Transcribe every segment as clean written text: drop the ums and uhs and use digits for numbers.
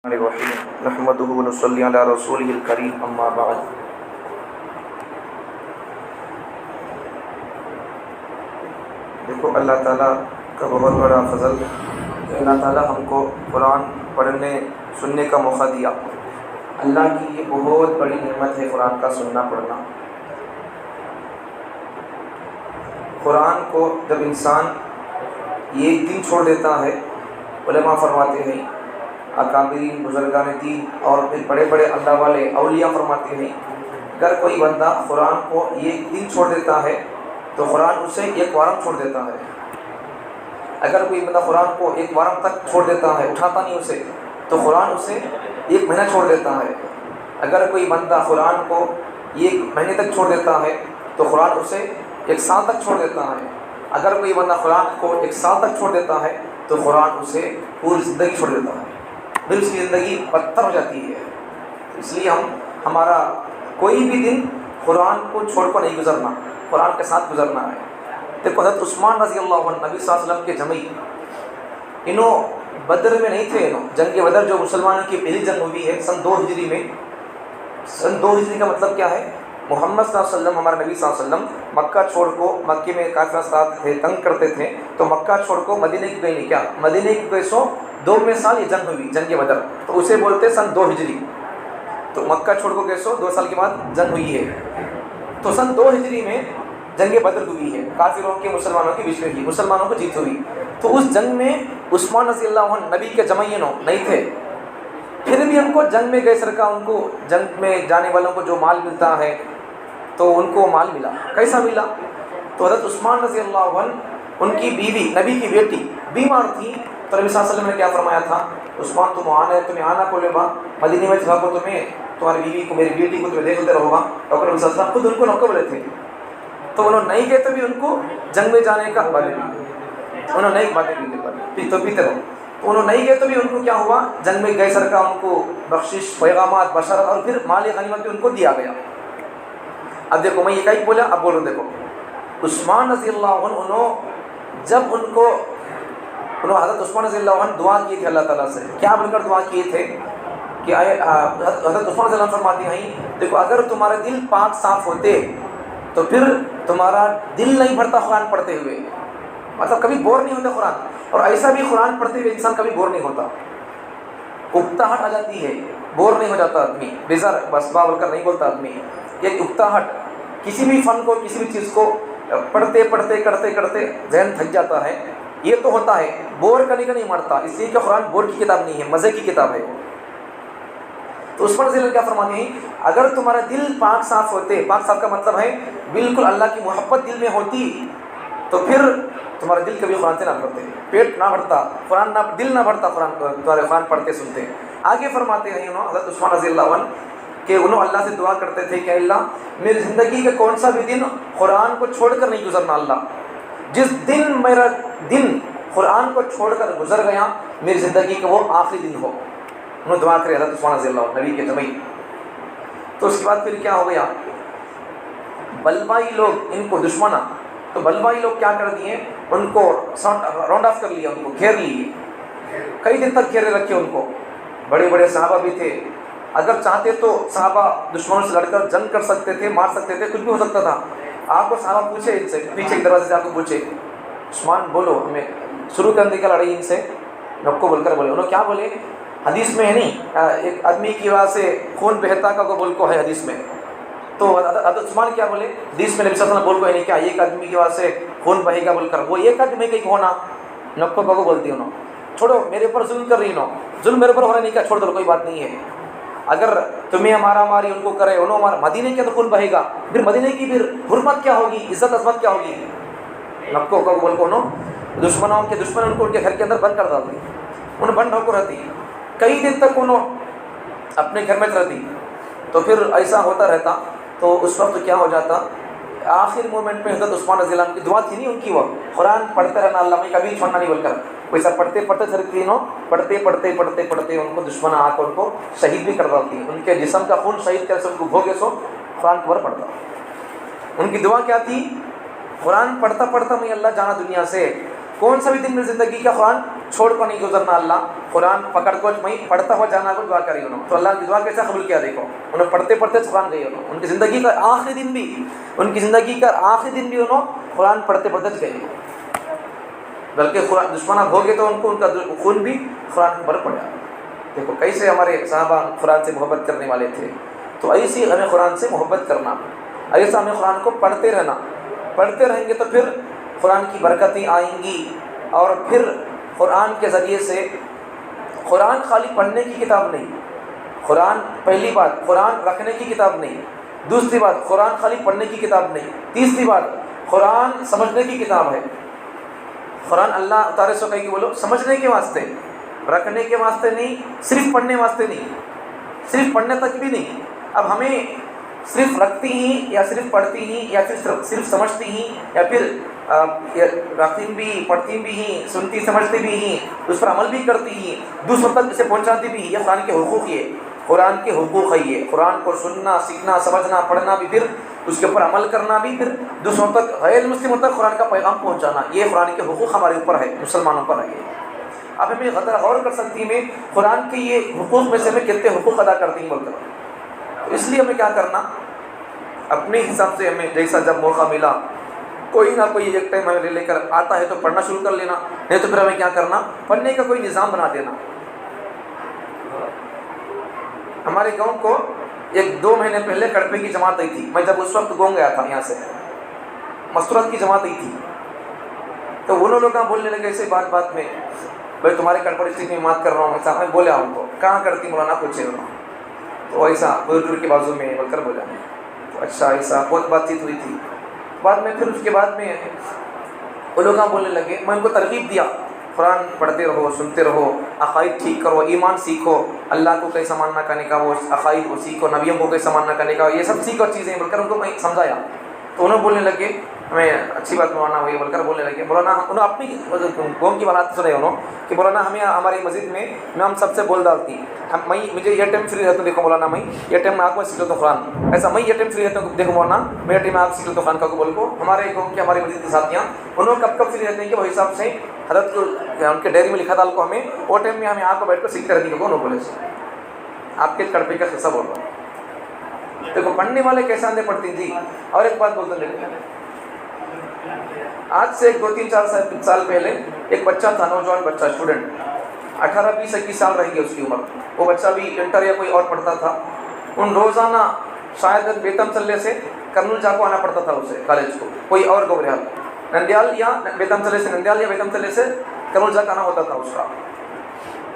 الرحیم نحمدہ ونصلی علی رسولہ الکریم اما بعد۔ دیکھو اللہ تعالیٰ کا بہت بڑا فضل کہ اللہ تعالیٰ ہم کو قرآن پڑھنے سننے کا موقع دیا۔ اللہ کی یہ بہت بڑی نعمت ہے قرآن کا سننا پڑھنا۔ قرآن کو جب انسان ایک دن چھوڑ دیتا ہے، علماء فرماتے ہیں، اکابرین بزرگان دین اور پھر بڑے بڑے اللہ والے اولیاء فرماتے ہیں، اگر کوئی بندہ قرآن کو ایک دن چھوڑ دیتا ہے تو قرآن اسے ایک وارم چھوڑ دیتا ہے۔ اگر کوئی بندہ قرآن کو ایک وارم تک چھوڑ دیتا ہے، اٹھاتا نہیں اسے، تو قرآن اسے ایک مہینہ چھوڑ دیتا ہے۔ اگر کوئی بندہ قرآن کو ایک مہینے تک چھوڑ دیتا ہے تو قرآن اسے ایک سال تک چھوڑ دیتا ہے۔ اگر کوئی بندہ قرآن کو ایک سال تک چھوڑ دیتا ہے تو قرآن اسے پوری زندگی چھوڑ دیتا ہے، پھر اس کی زندگی بدتر ہو جاتی ہے۔ اس لیے ہمارا کوئی بھی دن قرآن کو چھوڑ کر نہیں گزرنا، قرآن کے ساتھ گزرنا ہے۔ دیکھو حضرت عثمان رضی اللہ عنہ نبی صلی اللہ علیہ وسلم کے جمعی، انہوں بدر میں نہیں تھے، جنگ بدر جو مسلمانوں کی پہلی جنگ ہوئی ہے سن 2 ہجری میں۔ سن 2 ہجری کا مطلب کیا ہے؟ محمد صلی اللہ علیہ وسلم، ہمارے نبی صلی اللہ علیہ وسلم مکہ چھوڑ کو، مکے میں کافر ساتھ تھے، تنگ کرتے تھے، تو مکہ چھوڑ کو مدینے کی گئی نہیں کیا؟ مدینے کی گئی 2 سال یہ جنگ ہوئی، جنگ بدر، تو اسے بولتے سن 2 ہجری۔ تو مکہ چھوڑ کو گئے 2 سال کے بعد جنگ ہوئی ہے، تو سن 2 ہجری میں جنگ بدر ہوئی ہے، کافروں کے مسلمانوں کے بیچ میں ہوئی، مسلمانوں کو جیت ہوئی۔ تو اس جنگ میں عثمان رضی اللہ عنہ نبی کے جمعین نہیں تھے، پھر بھی ان کو جنگ میں گئے سرکار، ان کو جنگ میں جانے والوں کو جو مال ملتا ہے تو ان کو مال ملا۔ کیسا ملا؟ تو حضرت عثمان رضی اللہ عنہ، ان کی بیوی نبی کی بیٹی بیمار تھی، تو نبی صلی اللہ علیہ وسلم نے کیا فرمایا تھا؟ عثمان تمہیں آنا کو لے با مدینے میں تھا کو تمہاری بیوی کو، میری بیٹی کو تمہیں دیکھتے رہو گا۔ اور نبی صلی اللہ علیہ وسلم خود ان کو نوکر بولے تھے، تو انہوں نہیں گئے تو بھی ان کو جنگ میں جانے کا باتیں انہوں نہیں باتیں تو پیتے رہو، تو انہوں نہیں گئے تو بھی ان کو کیا ہوا؟ جنگ میں گئے سرکار، ان کو بخشش، پیغامات، بشارت اور پھر مال غنیمت بھی ان کو دیا گیا۔ اب دیکھو میں یہ کہیں بولا، اب بولو دیکھو عثمان رضی اللہ عنہ، جب انہوں حضرت عثمان رضی اللہ عنہ دعا کی تھی اللہ تعالیٰ سے، کیا بول کر دعا کیے تھے کہ حضرت عثمان رضی اللہ عنہ فرماتی ہیں، دیکھو اگر تمہارے دل پاک صاف ہوتے تو پھر تمہارا دل نہیں بھرتا قرآن پڑھتے ہوئے، مطلب کبھی بور نہیں ہوتے قرآن، اور ایسا بھی قرآن پڑھتے ہوئے انسان کبھی بور نہیں ہوتا، اکتاہٹ آ جاتی ہے، بور نہیں ہو جاتا آدمی، بیزار بس با بول کر نہیں بولتا آدمی، ایک اکتاہٹ، کسی بھی فن کو، کسی بھی چیز کو پڑھتے پڑھتے کرتے کرتے ذہن تھک جاتا ہے، یہ تو ہوتا ہے، بور کرنے کا نہیں مارتا، اس لیے کہ قرآن بور کی کتاب نہیں ہے، مزے کی کتاب ہے۔ تو اس پر ذیل کیا فرماتے ہیں؟ اگر تمہارا دل پاک صاف ہوتے، پاک صاف کا مطلب ہے بالکل اللہ کی محبت دل میں ہوتی، تو پھر تمہارا دل کبھی قرآن سے نہ بھرتے، پیٹ نہ بھرتا، قرآن نہ، دل نہ بھرتا تمہارے قرآن پڑھتے سنتے۔ آگے فرماتے ہیں حضرت عثمان رضی اللہ عنہ کہ انہوں اللہ سے دعا کرتے تھے کہ اللہ میری زندگی کا کون سا بھی دن قرآن کو چھوڑ کر نہیں گزرنا، اللہ جس دن میرا دن قرآن کو چھوڑ کر گزر گیا میری زندگی کا وہ آخری دن ہو۔ انہوں دعا کرے حضرت عثمان رضی اللہ عنہ نبی کے جمعی۔ تو اس کے بعد پھر کیا ہو گیا؟ بلوائی لوگ، ان کو دشمنا، تو بلوائی لوگ کیا کر دیے؟ ان کو راؤنڈ آف کر لیا، ان کو گھیر لیے، کئی دن تک گھیرے رکھے ان کو۔ بڑے بڑے صحابہ بھی تھے، اگر چاہتے تو صحابہ دشمنوں سے لڑ کر جنگ کر سکتے تھے، مار سکتے تھے، کچھ بھی ہو سکتا تھا۔ آپ کو صحابہ پوچھے ان سے، پیچھے ایک دروازے سے آپ کو پوچھے عثمان بولو ہمیں شروع کرنے کا لڑائی ان سے نکو بول کر بولے، انہوں کیا بولے؟ حدیث میں ہے نہیں، ایک آدمی کی وجہ سے خون بہتا کا بول کو ہے حدیث میں، تو حضرت عثمان کیا بولے؟ حدیث میں نبی صلی اللہ علیہ وسلم بول کو ہے نہیں کیا ایک آدمی کی وجہ سے خون بہے گا بول کر، وہ ایک آدمی کہیں ہونا نکو کو بولتی انہوں، چھوڑو میرے اوپر ظلم کر رہی انہوں، ظلم میرے اوپر ہونا نہیں کیا، چھوڑ دو کوئی بات نہیں ہے، اگر تمہیں ہمارا ہماری ان کو کرے انہوں ہمارا مدینے کے تو خون بہے گا، پھر مدینے کی پھر حرمت کیا ہوگی، عزت عظمت کیا ہوگی، نکو کو بول کو انہوں دشمنوں کے دشمن ان کو ان کے گھر کے اندر بند کر ڈالتی، انہیں بند ہو کر رہتی، کئی دن تک انہوں اپنے گھر میں رہتی، تو پھر ایسا ہوتا رہتا، تو اس وقت کیا ہو جاتا؟ آخر مومنٹ میں حضرت عثمان رضی اللہ عنہ کی دعا تھی نہیں ان کی، وہ قرآن پڑھتے رہنا، اللہ میں کبھی چھوڑنا نہیں بول کر، ویسا پڑھتے پڑھتے پڑھتے پڑھتے پڑھتے پڑھتے ان کو دشمن آ کر ان کو شہید بھی کر ڈالتی، ان کے جسم کا خون شہید کر سے ان کو بھوگے سو قرآن پر پڑھتا۔ ان کی دعا کیا تھی؟ قرآن پڑھتا پڑھتا میں اللہ جانا دنیا سے، کون سا بھی دن میری زندگی کا قرآن چھوڑ کر نہیں گزرنا، اللہ قرآن پکڑ کو میں پڑھتا ہوا جانا کو دعا کری انہوں، تو اللہ کی دعا کیسا قبول کیا دیکھو، انہوں پڑھتے پڑھتے قرآن گئی انہوں، ان کی زندگی کا آخری دن بھی انہوں قرآن پڑھتے پڑھتے گئے، بلکہ قرآن دشمن ہو گئے تو ان کو ان کا خون بھی قرآن پر پڑا۔ دیکھو کیسے ہمارے صحابہ قرآن سے محبت کرنے والے تھے، تو ایسی ہمیں قرآن سے محبت کرنا، ایسا ہمیں قرآن کو پڑھتے رہنا، پڑھتے رہیں گے تو پھر قرآن کی برکتیں آئیں گی، اور پھر قرآن کے ذریعے سے، قرآن خالی پڑھنے کی کتاب نہیں، قرآن پہلی بات قرآن رکھنے کی کتاب نہیں، دوسری بات قرآن خالی پڑھنے کی کتاب نہیں، تیسری بات قرآن سمجھنے کی کتاب ہے۔ قرآن اللہ اتارے سو کہیں کہ بولو سمجھنے کے واسطے، رکھنے کے واسطے نہیں، صرف پڑھنے واسطے نہیں، صرف پڑھنے تک بھی نہیں۔ اب ہمیں صرف رکھتی ہی یا صرف پڑھتی ہی یا صرف سمجھتی ہی یا پھر رکھتی بھی پڑھتی بھی ہی سنتی سمجھتی بھی ہی اس پر عمل بھی کرتی ہی دوسروں تک اسے پہنچاتی بھی، یہ قرآن کے حقوق یہ قرآن کے حقوق ہے، یہ قرآن کو سننا سیکھنا سمجھنا پڑھنا بھی، پھر اس کے اوپر عمل کرنا بھی، پھر دوسروں تک غیر مسلموں تک قرآن کا پیغام پہنچانا، یہ قرآن کے حقوق ہمارے اوپر ہے، مسلمانوں پر ہے۔ یہ اب ہمیں غور کر سکتی میں قرآن کے یہ حقوق میں سے میں کتنے حقوق ادا کرتی ہوں بول کر، تو اس لیے ہمیں کیا کرنا، اپنے حساب سے ہمیں جیسا جب موقع ملا کوئی نہ کوئی ایک ٹائم ہمیں لے کر آتا ہے تو پڑھنا شروع کر لینا، نہیں تو پھر ہمیں کیا کرنا، پڑھنے کا کوئی نظام بنا دینا۔ ہمارے گاؤں کو 1-2 مہینے پہلے کڑپے کی جماعت آئی تھی، میں جب اس وقت گاؤں گیا تھا یہاں سے، مستورات کی جماعت آئی تھی، تو وہ لوگ بولنے لگے ایسے بات میں، بھائی تمہارے کڑپا ڈسٹرکٹ میں بات کر رہا ہوں، ایسا میں بولا ان کو کہاں کرتی مولانا پوچھے انہوں، تو ایسا بزرگ کے بازو میں بول کر بولا، تو اچھا ایسا بہت بات چیت ہوئی تھی۔ بعد میں پھر اس کے بعد میں وہ لوگ بولنے لگے، میں ان کو ترغیب دیا قرآن پڑھتے رہو سنتے رہو، عقائد ٹھیک کرو، ایمان سیکھو، اللہ کو کیسا ماننا کرنے کا وہ عقائد وہ سیکھو، نبیوں کو کیسا ماننا کرنے کا یہ سب سیکھو چیزیں بول کر ان کو میں سمجھایا، تو انہوں بولنے لگے ہمیں اچھی بات مولانا ہوئی بول کر بولنے لگے، مولانا انہوں اپنی قوم کی بات سنے انہوں کہ مولانا ہمیں ہماری مسجد میں ہم سب سے بول ڈالتی، میں مجھے یہ ٹائم فری رہتا ہوں، دیکھو مولانا میں یہ ٹائم میں آپ کو سیکھ لیتا ہوں قرآن، ایسا میں یہ ٹائم فری رہتا ہوں، دیکھو مولانا میں یہ ٹائم میں آپ سیکھ لیتا ہوں قرآن کا کو بول کو، ہمارے قوم کے ہماری مسجد کے ساتھیاں انہوں کب فری رہتے ہیں کہ وہ حساب سے حضرت کو ان کے ڈائری میں لکھا ڈال کو ہمیں وہ ٹائم میں ہمیں آپ کو بیٹھ کر سیکھتے رہنے کو انہوں بولے سے آپ کے کڑپے کا قصہ بول رہا ہوں۔ دیکھو پڑھنے والے کیسے آندے پڑھتی جی۔ اور ایک بات بولتے ہیں، آج سے 2-3-4 سال پہلے ایک بچہ تھا، نوجوان بچہ اسٹوڈنٹ، 18-20-21 سال رہ گئی اس کی عمر، وہ بچہ بھی انٹر یا کوئی اور پڑھتا تھا، ان روزانہ شاید بیتم چلے سے کرنول جا کو آنا پڑتا تھا اسے کالج کو، کوئی اور گورہال نندیال یا بیتم چلے سے نندیال یا بیتم چلے سے کرنول جا کا آنا ہوتا تھا اس کا۔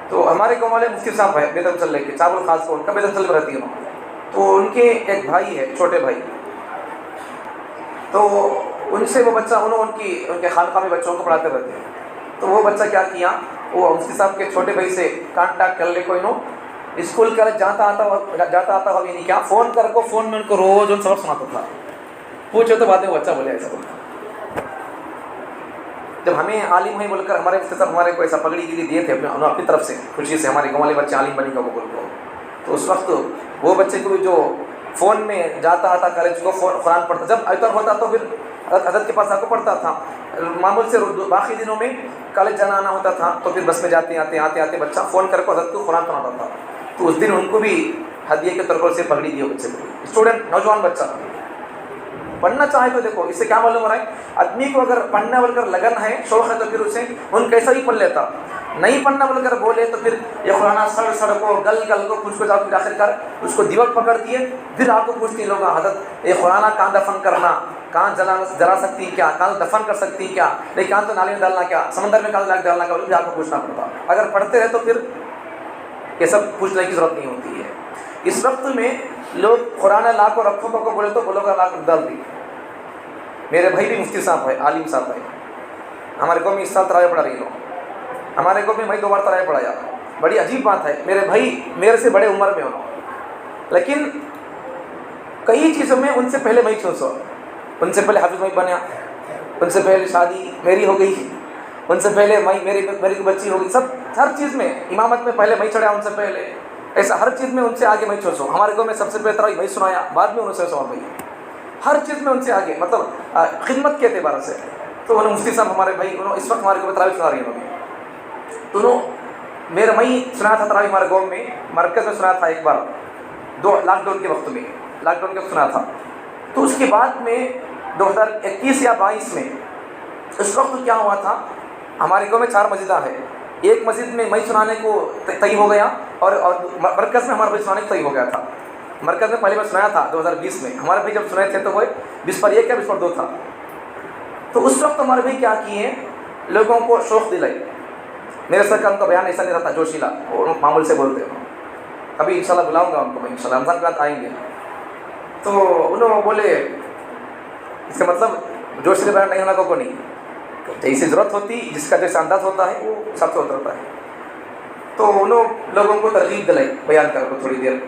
تو ہمارے گاؤں والے مفتی صاحب ہے بیتم چلے کے، چاول خاص کو ان کا بیتم چلے میں رہتی ہے، تو ان کے ایک بھائی ہے چھوٹے بھائی، تو ان سے وہ بچہ ان کے خانقاہ میں بچوں کو پڑھاتے رہتے ہیں، تو وہ بچہ کیا کیا، وہ مفتی صاحب کے چھوٹے بھائی سے کانٹیکٹ کر لے کو انہوں اسکول کا جاتا آتا ہوا نہیں کیا فون کر کو فون میں ان کو روز ان سبق سناتا تھا، پوچھو تو بعد میں بچہ بولے ایسا بولتا۔ جب ہمیں عالم ہے بول کر ہمارے مفتی صاحب ہمارے کو ایسا پگڑی گیری دیے تھے اپنی طرف سے خوشی سے، ہمارے گاؤں والے بچے عالم بنے گا وہ بول کو، تو اس وقت وہ بچے کو جو فون میں جاتا آتا کالج کو قرآن پڑھتا، جب اتر ہوتا تو پھر حضرت کے پاس آ کو پڑھتا تھا، معمول سے باقی دنوں میں کالج جانا آنا ہوتا تھا، تو پھر بس میں جاتے آتے بچہ فون کر کے حضرت کو قرآن پڑھاتا تھا، تو اس دن ان کو بھی ہدیے کے طور پر سے پگڑی دی بچے کو، اسٹوڈنٹ نوجوان بچہ پڑھنا چاہے تو دیکھو اس سے کیا معلوم ہو رہا ہے، آدمی کو اگر پڑھنا بول کر لگن ہے شوق ہے تو پھر اسے ان کیسا ہی پڑھ لیتا، نہیں پڑھنا بول کر بولے تو پھر یہ قرآن سڑ کو گل کو کچھ کو جا کے آخر کر اس کو دیوک پکڑ دیے، پھر آپ کو پوچھتی لوگ حضرت یہ قرآن کہاں دفن کرنا، کہاں جلا سکتی ہیں کیا، کہاں دفن کر سکتی ہیں کیا، نہیں کہاں تو نالے میں ڈالنا کیا، سمندر میں کہاں ڈالنا کیا، بھی آپ کو پوچھنا پڑتا، اگر پڑھتے رہے تو پھر یہ سب پوچھنے کی ضرورت نہیں ہوتی ہے۔ اس وقت میں لوگ قرآن لا کو رکھو کو بولے تو بولو گا لا کو ڈال دی۔ میرے بھائی بھی مفتی صاحب ہے، عالم صاحب ہے، ہمارے قوم میں اس سال تراویح پڑھا رہی لوگ، ہمارے قوم میں 2 بار تراویح پڑھایا، بڑی عجیب بات ہے، میرے بھائی میرے سے بڑے عمر میں انہوں، لیکن کئی چیزوں میں ان سے پہلے میں چھوسو، ان سے پہلے حافظ میں بنیا، ان سے پہلے شادی میری ہو گئی، ان سے پہلے میری بچی ہو گئی، سب ہر چیز میں امامت میں پہلے میں چڑھا ان سے پہلے، ایسا ہر چیز میں ان سے آگے میں چھوسو، ہمارے قوم میں سب سے پہلے تراویح میں سنایا، بعد میں انہوں سے سوال بھائی، ہر چیز میں ان سے آگے، مطلب خدمت کے اعتبار سے، تو انہوں مفتی صاحب ہمارے بھائی انہوں اس وقت ہمارے کو تراویح سنا رہی ہیں تو انہوں میرا میں سنا تھا تراویح ہمارے گاؤں میں مرکز میں سنا تھا ایک بار لاک ڈاؤن کے وقت میں سنا تھا. تو اس کے بعد میں 2021 یا 22 میں اس وقت کیا ہوا تھا, ہمارے گاؤں میں 4 مسجدیں ہیں. ایک مسجد میں سنانے کو طے ہو گیا اور مرکز میں ہمارا بھائی سنانے کو طے ہو گیا تھا. مرکز میں پہلے میں سنایا تھا 2020 میں, ہمارے بھائی جب سنے تھے تو وہ 20/1 یا 20/2 تھا. تو اس وقت ہمارے بھائی کیا کیے, لوگوں کو شوق دلائی. میرے سر کا ان کا بیان ایسا نہیں رہتا جوشیلا, وہ معمول سے بولتے ہیں. ابھی انشاءاللہ بلاؤں گا ان کو میں, انشاءاللہ رمضان کے بعد آئیں گے. تو انہوں بولے اس کا مطلب جوشیلا بیان نہیں ہونا کو نہیں, جیسی ضرورت ہوتی جس کا جیسا انداز ہوتا ہے وہ سب سے ہوتا ہے. تو انہوں لوگوں کو ترغیب دلائی بیان کر کو تھوڑی دیر,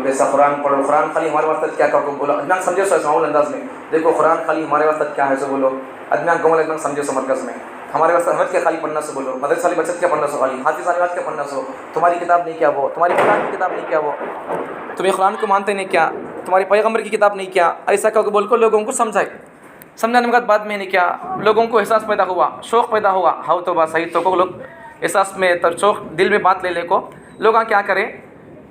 جیسا قرآن پڑھو, قرآن خالی ہمارے واسطے کیا کہ بولو ادنا سمجھو سو معمول انداز میں, دیکھو قرآن خالی ہمارے واسطے کیا ہے سو بولو ادنا گمل ادنا سمجھو سو مرکز میں, ہمارے واسطے احمد کے خالی پڑھنا سو بولو, مدرسہ والی بچت کیا پڑھنا سو خالی, حافظ علیات کیا پڑھنا سو, تمہاری کتاب نہیں کیا وہ, تمہاری قرآن کی کتاب نہیں کیا وہ, تمہیں قرآن کو مانتے نہیں کیا, تمہاری پیغمبر کی کتاب نہیں کیا, ایسا کہ بول کو لوگوں کو سمجھائے. سمجھانے کے بعد میں نے کیا لوگوں کو احساس پیدا ہوا, شوق پیدا ہوا, ہاؤ تو بات صحیح تو کو لوگ احساس میں شوق دل میں بات لے کو لوگ کیا کریں.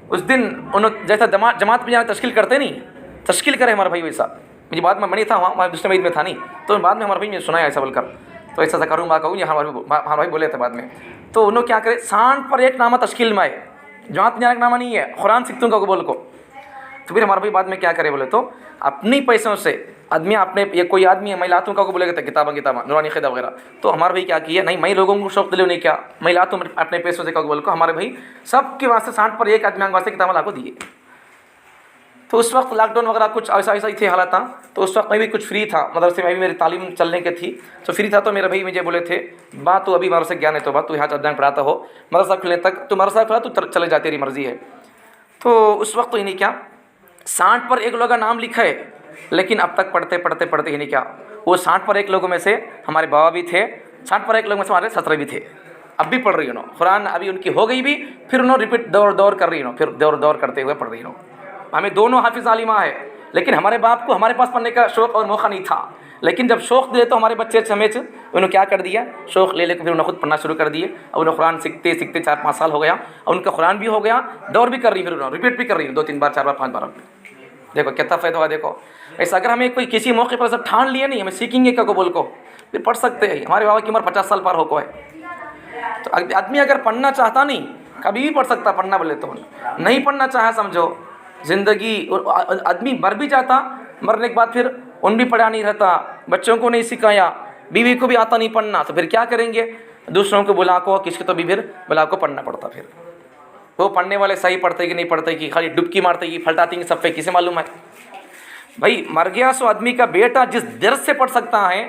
اس دن انہوں جیسا جماعت میں جانا تشکیل کرتے نہیں, تشکیل کرے ہمارا بھائی ویسا. مجھے بعد میں منی تھا وہاں دوسرے مسجد میں تھا نہیں, تو بعد میں ہمارا بھائی نے سنایا ایسا بول کر, تو ایسا کروں با کہوں, یہ ہمارا بھائی بولے تھے بعد میں. تو انہوں کیا کرے 60 پر ایک نامہ تشکیل میں آئے, جماعت میں جانے کا نامہ نہیں ہے, قرآن سیکھتوں کا بول کو. تو پھر ہمارا بھائی بعد میں کیا کرے بولے تو اپنی پیسوں سے آدمی اپنے یہ کوئی آدمی ہے میں لاتوں کا کو بولے گا کتابیں نورانی خدا وغیرہ, تو ہمارے بھائی کیا کیا نہیں میں لوگوں کو شوق دلو نہیں کیا, میں لاتوں اپنے پیسوں سے کا بول کو ہمارے بھائی سب کے واسطے 60 پر ایک آدمی واسطے کتابیں لا کو دیے. تو اس وقت لاک ڈاؤن وغیرہ کچھ ایسا ہی تھے حالات, تو اس وقت میں بھی کچھ فری تھا, مدرسے میں بھی میری تعلیم چلنے کی تھی تو فری تھا. تو میرے بھائی مجھے بولے تھے بات تو ابھی مدرسے گیا نہیں تو بات تو یہاں ادھر پڑھاتا ہو, مدرسہ کھلنے تک تو مدرسہ کھلا تو چلے جا تیری مرضی ہے. تو اس وقت تو انہیں کیا 60 پر ایک لوگوں کا نام لکھا ہے, لیکن اب تک پڑھتے ہی نہیں کیا. وہ 60 پر ایک لوگوں میں سے ہمارے بابا بھی تھے, 60 پر ایک لوگوں میں سے ہمارے 17 بھی تھے. اب بھی پڑھ رہی ہوں قرآن, ابھی ان کی ہو گئی بھی, پھر انہوں ریپیٹ دور کر رہی ہوں, پھر دور کرتے ہوئے پڑھ رہی ہوں. ہمیں دونوں حافظ عالمہ ہے, لیکن ہمارے باپ کو ہمارے پاس پڑھنے کا شوق اور موقع نہیں تھا. لیکن جب شوق دے تو ہمارے بچے سمیت انہوں کیا کر دیا, شوق لے کے پھر انہوں خود پڑھنا شروع کر دیے. اور انہوں قرآن سیکھتے 4-5 سال ہو گیا, اور ان کا قرآن بھی ہو گیا, دور بھی کر رہی, پھر انہوں ریپیٹ بھی کر رہی 2-3 بار 4 بار 5 بار. دیکھو کتنا فائدہ ہوا. دیکھو ایسا اگر ہمیں کوئی کسی موقع پر ایسا ٹھان لیا نہیں ہمیں سیکھیں گے کو بول کو, پھر پڑھ سکتے ہیں. ہمارے بابا کی عمر 50 سال پر ہو کو ہے, تو آدمی اگر پڑھنا چاہتا نہیں کبھی بھی پڑھ سکتا. پڑھنا بولے تو نہیں پڑھنا چاہا سمجھو زندگی, آدمی مر بھی جاتا, مرنے کے بعد پھر ان بھی پڑھا نہیں رہتا, بچوں کو نہیں سکھایا, بیوی کو بھی آتا نہیں پڑھنا, تو پھر کیا کریں گے, دوسروں کو بلا کو, کس کو تو بھی پھر بلا کو پڑھنا پڑتا. پھر وہ پڑھنے والے صحیح پڑھتے کہ نہیں پڑھتے کہ خالی ڈبکی مارتے کہ پھلٹاتے کہ سب پہ کسے معلوم ہے. بھائی مر گیا سو آدمی کا بیٹا جس درد سے پڑھ سکتا ہے,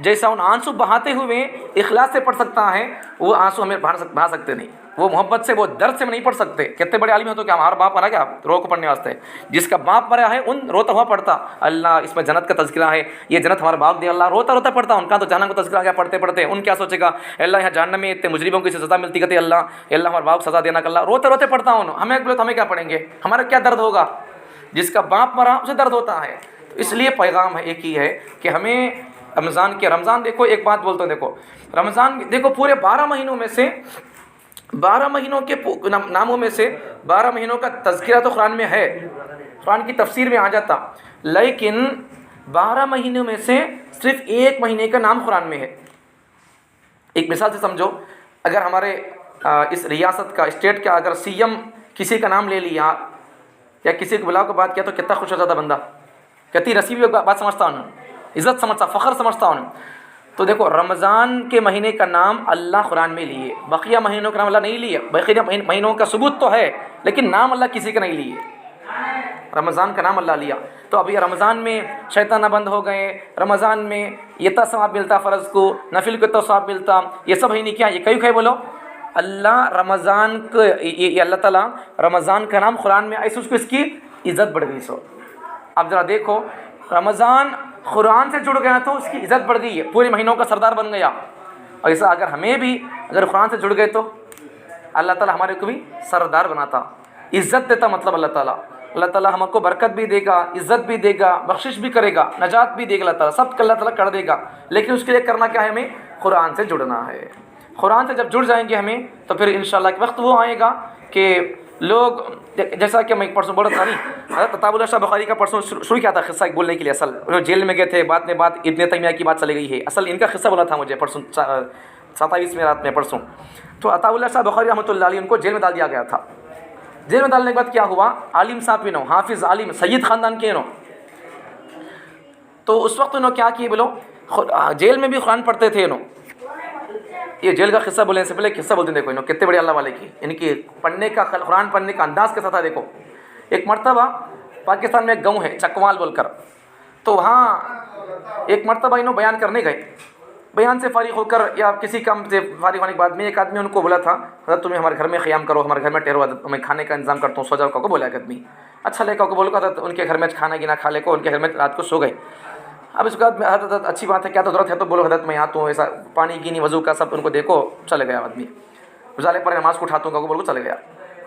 جیسا ان آنسو بہاتے ہوئے اخلاص سے پڑھ سکتا ہے, وہ آنسو ہمیں بہا سکتے نہیں, وہ محبت سے وہ درد سے نہیں پڑھ سکتے. کتنے بڑے عالم ہو تو کیا ہمارا باپ مرا کیا رو کو پڑھنے واسطے, جس کا باپ مرا ہے ان روتا ہوا پڑھتا, اللہ اس میں جنت کا تذکرہ ہے, یہ جنت ہمارا باپ دے, اللہ روتا پڑھتا. ان کا تو جہنم کا تذکرہ کیا پڑھتے ان کیا سوچے گا, اللہ یہاں جہنم میں اتنے مجرموں کو اسے سزا ملتی کہتے اللہ ہمارے باپ سزا دینا, اللہ روتے پڑھتا ہوں. ہمیں بولے تو ہمیں کیا پڑھیں گے, ہمارا کیا درد ہوگا, جس کا باپ مرا اسے درد ہوتا ہے. اس لیے پیغام ہے ایک ہی ہے کہ ہمیں رمضان دیکھو ایک بات بولتا ہوں, دیکھو رمضان دیکھو پورے 12 مہینوں میں سے 12 مہینوں کے ناموں میں سے 12 مہینوں کا تذکرہ تو قرآن میں ہے, قرآن کی تفسیر میں آ جاتا, لیکن 12 مہینوں میں سے صرف 1 مہینے کا نام قرآن میں ہے. ایک مثال سے سمجھو, اگر ہمارے اس ریاست کا اسٹیٹ کا اگر سی ایم کسی کا نام لے لیا یا کسی کو بلاؤ کو بات کیا تو کتنا خوش ہو جاتا بندہ, کتنی رسیوی بات سمجھتا ہوں, عزت سمجھتا, فخر سمجھتا ہوں. تو دیکھو رمضان کے مہینے کا نام اللہ قرآن میں لیے, بقیہ مہینوں کا نام اللہ نہیں لیے. بقیہ مہینوں کا ثبوت تو ہے لیکن نام اللہ کسی کا نہیں لیے, رمضان کا نام اللہ لیا. تو ابھی رمضان میں شیطانہ بند ہو گئے, رمضان میں یہ تا ثواب ملتا فرض کو, نفل کو تو ثواب ملتا, یہ سب ہے نہیں کیا, یہ کئی بولو اللہ رمضان کو, یہ اللہ تعالیٰ رمضان کا نام قرآن میں ایسے اس کی عزت بڑھ گئی. سو اب ذرا دیکھو رمضان قرآن سے جڑ گیا تو اس کی عزت بڑھ گئی ہے, پورے مہینوں کا سردار بن گیا. اور ایسا اگر ہمیں بھی اگر قرآن سے جڑ گئے تو اللہ تعالیٰ ہمارے کو بھی سردار بناتا, عزت دیتا. مطلب اللہ تعالیٰ اللہ تعالیٰ ہم کو برکت بھی دے گا، عزت بھی دے گا، بخشش بھی کرے گا، نجات بھی دے گا، اللہ تعالیٰ سب اللہ تعالیٰ کر دے گا، لیکن اس کے لیے کرنا کیا ہے؟ ہمیں قرآن سے جڑنا ہے۔ قرآن سے جب جڑ جائیں گے ہمیں تو پھر انشاءاللہ ایک وقت وہ آئے گا کہ لوگ، جیسا کہ میں ایک پرسوں بول رہا تھا نہیں، حضرت عطاء اللہ شاہ بخاری کا پرسوں شروع کیا تھا قصہ ایک بولنے کے لیے، اصل وہ جیل میں گئے تھے، بعد میں بات ابن تیمیہ کی بات چلی گئی ہے، اصل ان کا قصہ بولا تھا مجھے پرسوں 27ویں رات میں پرسوں۔ تو عطاء اللہ شاہ بخاری رحمۃ اللہ علیہ ان کو جیل میں ڈال دیا گیا تھا۔ جیل میں ڈالنے کے بعد کیا ہوا، عالم صاحب انہوں، حافظ عالم سید خاندان کے انہوں، تو اس وقت انہوں کیا کیے بولو، جیل میں بھی قرآن پڑھتے تھے انہوں۔ یہ جیل کا قصہ بولنے سے پہلے قصہ بولتے ہیں، دیکھو انہوں کتنے بڑے اللہ والے کی، ان کی پڑھنے کا، قرآن پڑھنے کا انداز کیسا تھا دیکھو۔ ایک مرتبہ پاکستان میں ایک گاؤں ہے چکوال بول کر، تو وہاں ایک مرتبہ انہوں بیان کرنے گئے، بیان سے فارغ ہو کر یا کسی کام سے فارغ ہونے کے بعد میں ایک آدمی ان کو بولا تھا، حضرت تمہیں ہمارے گھر میں قیام کرو، ہمارے گھر میں ٹھہرو، میں کھانے کا انتظام کرتا ہوں، سو جاؤ کو بولا ایک آدمی، اچھا لے کو بولو کہ حضرت ان کے گھر میں کھانا گینا کھا لے کو، ان کے گھر میں رات کو سو گئے۔ اب اس کے بعد حضرت اچھی بات ہے، کیا تو ضرورت ہے تو بولو حضرت میں آتا ہوں، ایسا پانی گینی وضو کا سب ان کو دیکھو، چلے گیا آدمی، اجالے پر نماز کو اٹھاتا ہوں بولو چلے گیا۔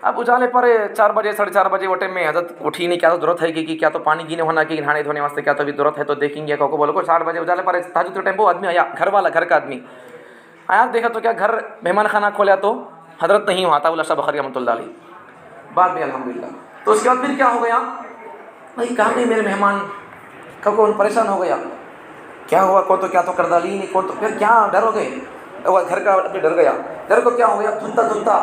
اب اجالے پر 4 بجے 4:30 بجے وہ ٹائم میں حضرت اٹھی نہیں، کیا تو ضرورت ہے کہ کیا تو پانی گینے ہونا کہ نہانے دھونے واسطے کیا تو بھی ضرورت ہے تو دیکھیں گے کو بولو کو 4 بجے اجالے پر تہجد کے ٹائم وہ آدمی آیا، گھر والا، گھر کا آدمی آیا، دیکھا تو کیا گھر مہمان خانہ کھولا تو حضرت نہیں ہوا، عطاء اللہ شاہ بخاری رحمۃ اللہ علیہ بعد میں الحمدللہ۔ تو اس کے بعد پھر کیا ہو گیا، بھائی کہاں نہیں میرے مہمان، کون پریشان ہو گیا، کیا ہوا، کو تو کیا تو کر ڈالی نہیں، کون تو پھر کیا ڈر ہو گئے، وہ گھر کا آدمی ڈر گیا، ڈر کو کیا ہو گیا، دھنتا دھنتا،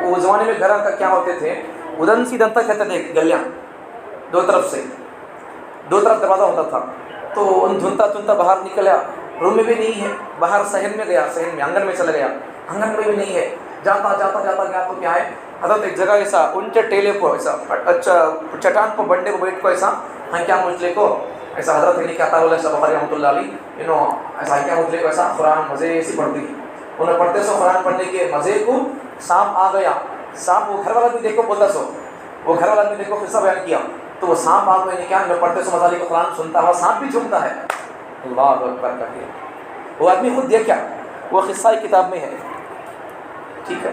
وہ زمانے میں گھر کا کیا ہوتے تھے، ادھر سی دھنتا کہتے تھے، گلیاں دو طرف سے، دو طرف دروازہ ہوتا تھا، تو ان دھنتا دھنتا باہر نکلا، روم میں بھی نہیں ہے، باہر صحن میں گیا، صحن میں آنگن میں چلا گیا، آنگن میں بھی نہیں ہے، جاتا جاتا جاتا گیا تو کیا ہے، حضرت ایک جگہ ایسا اونچے ٹیلے کو ایسا اچھا چٹان کو بنڈے کو بیٹھ کو ایسا ہنکیا مچلے کو ایسا حضرت نے کہتا اللہ شاہ بخاری رحمۃ اللہ علیہ انہوں ایسا ہنکیا مچلے کو ایسا قرآن مزے سے پڑھتی، انہوں پڑھتے سو قرآن پڑھنے کے مزے کو سانپ آ گیا، سانپ وہ گھر والا بھی دیکھو بولتا سو، وہ گھر والا بھی دیکھو قصہ بیان کیا، تو وہ سانپ آ گئے کیا، انہوں پڑھتے سو مزالی کو قرآن سنتا ہوا سانپ بھی جھومتا ہے، اللہ اکبر کر کے وہ آدمی خود دیکھا، وہ قصہ کتاب میں ہے، ٹھیک ہے،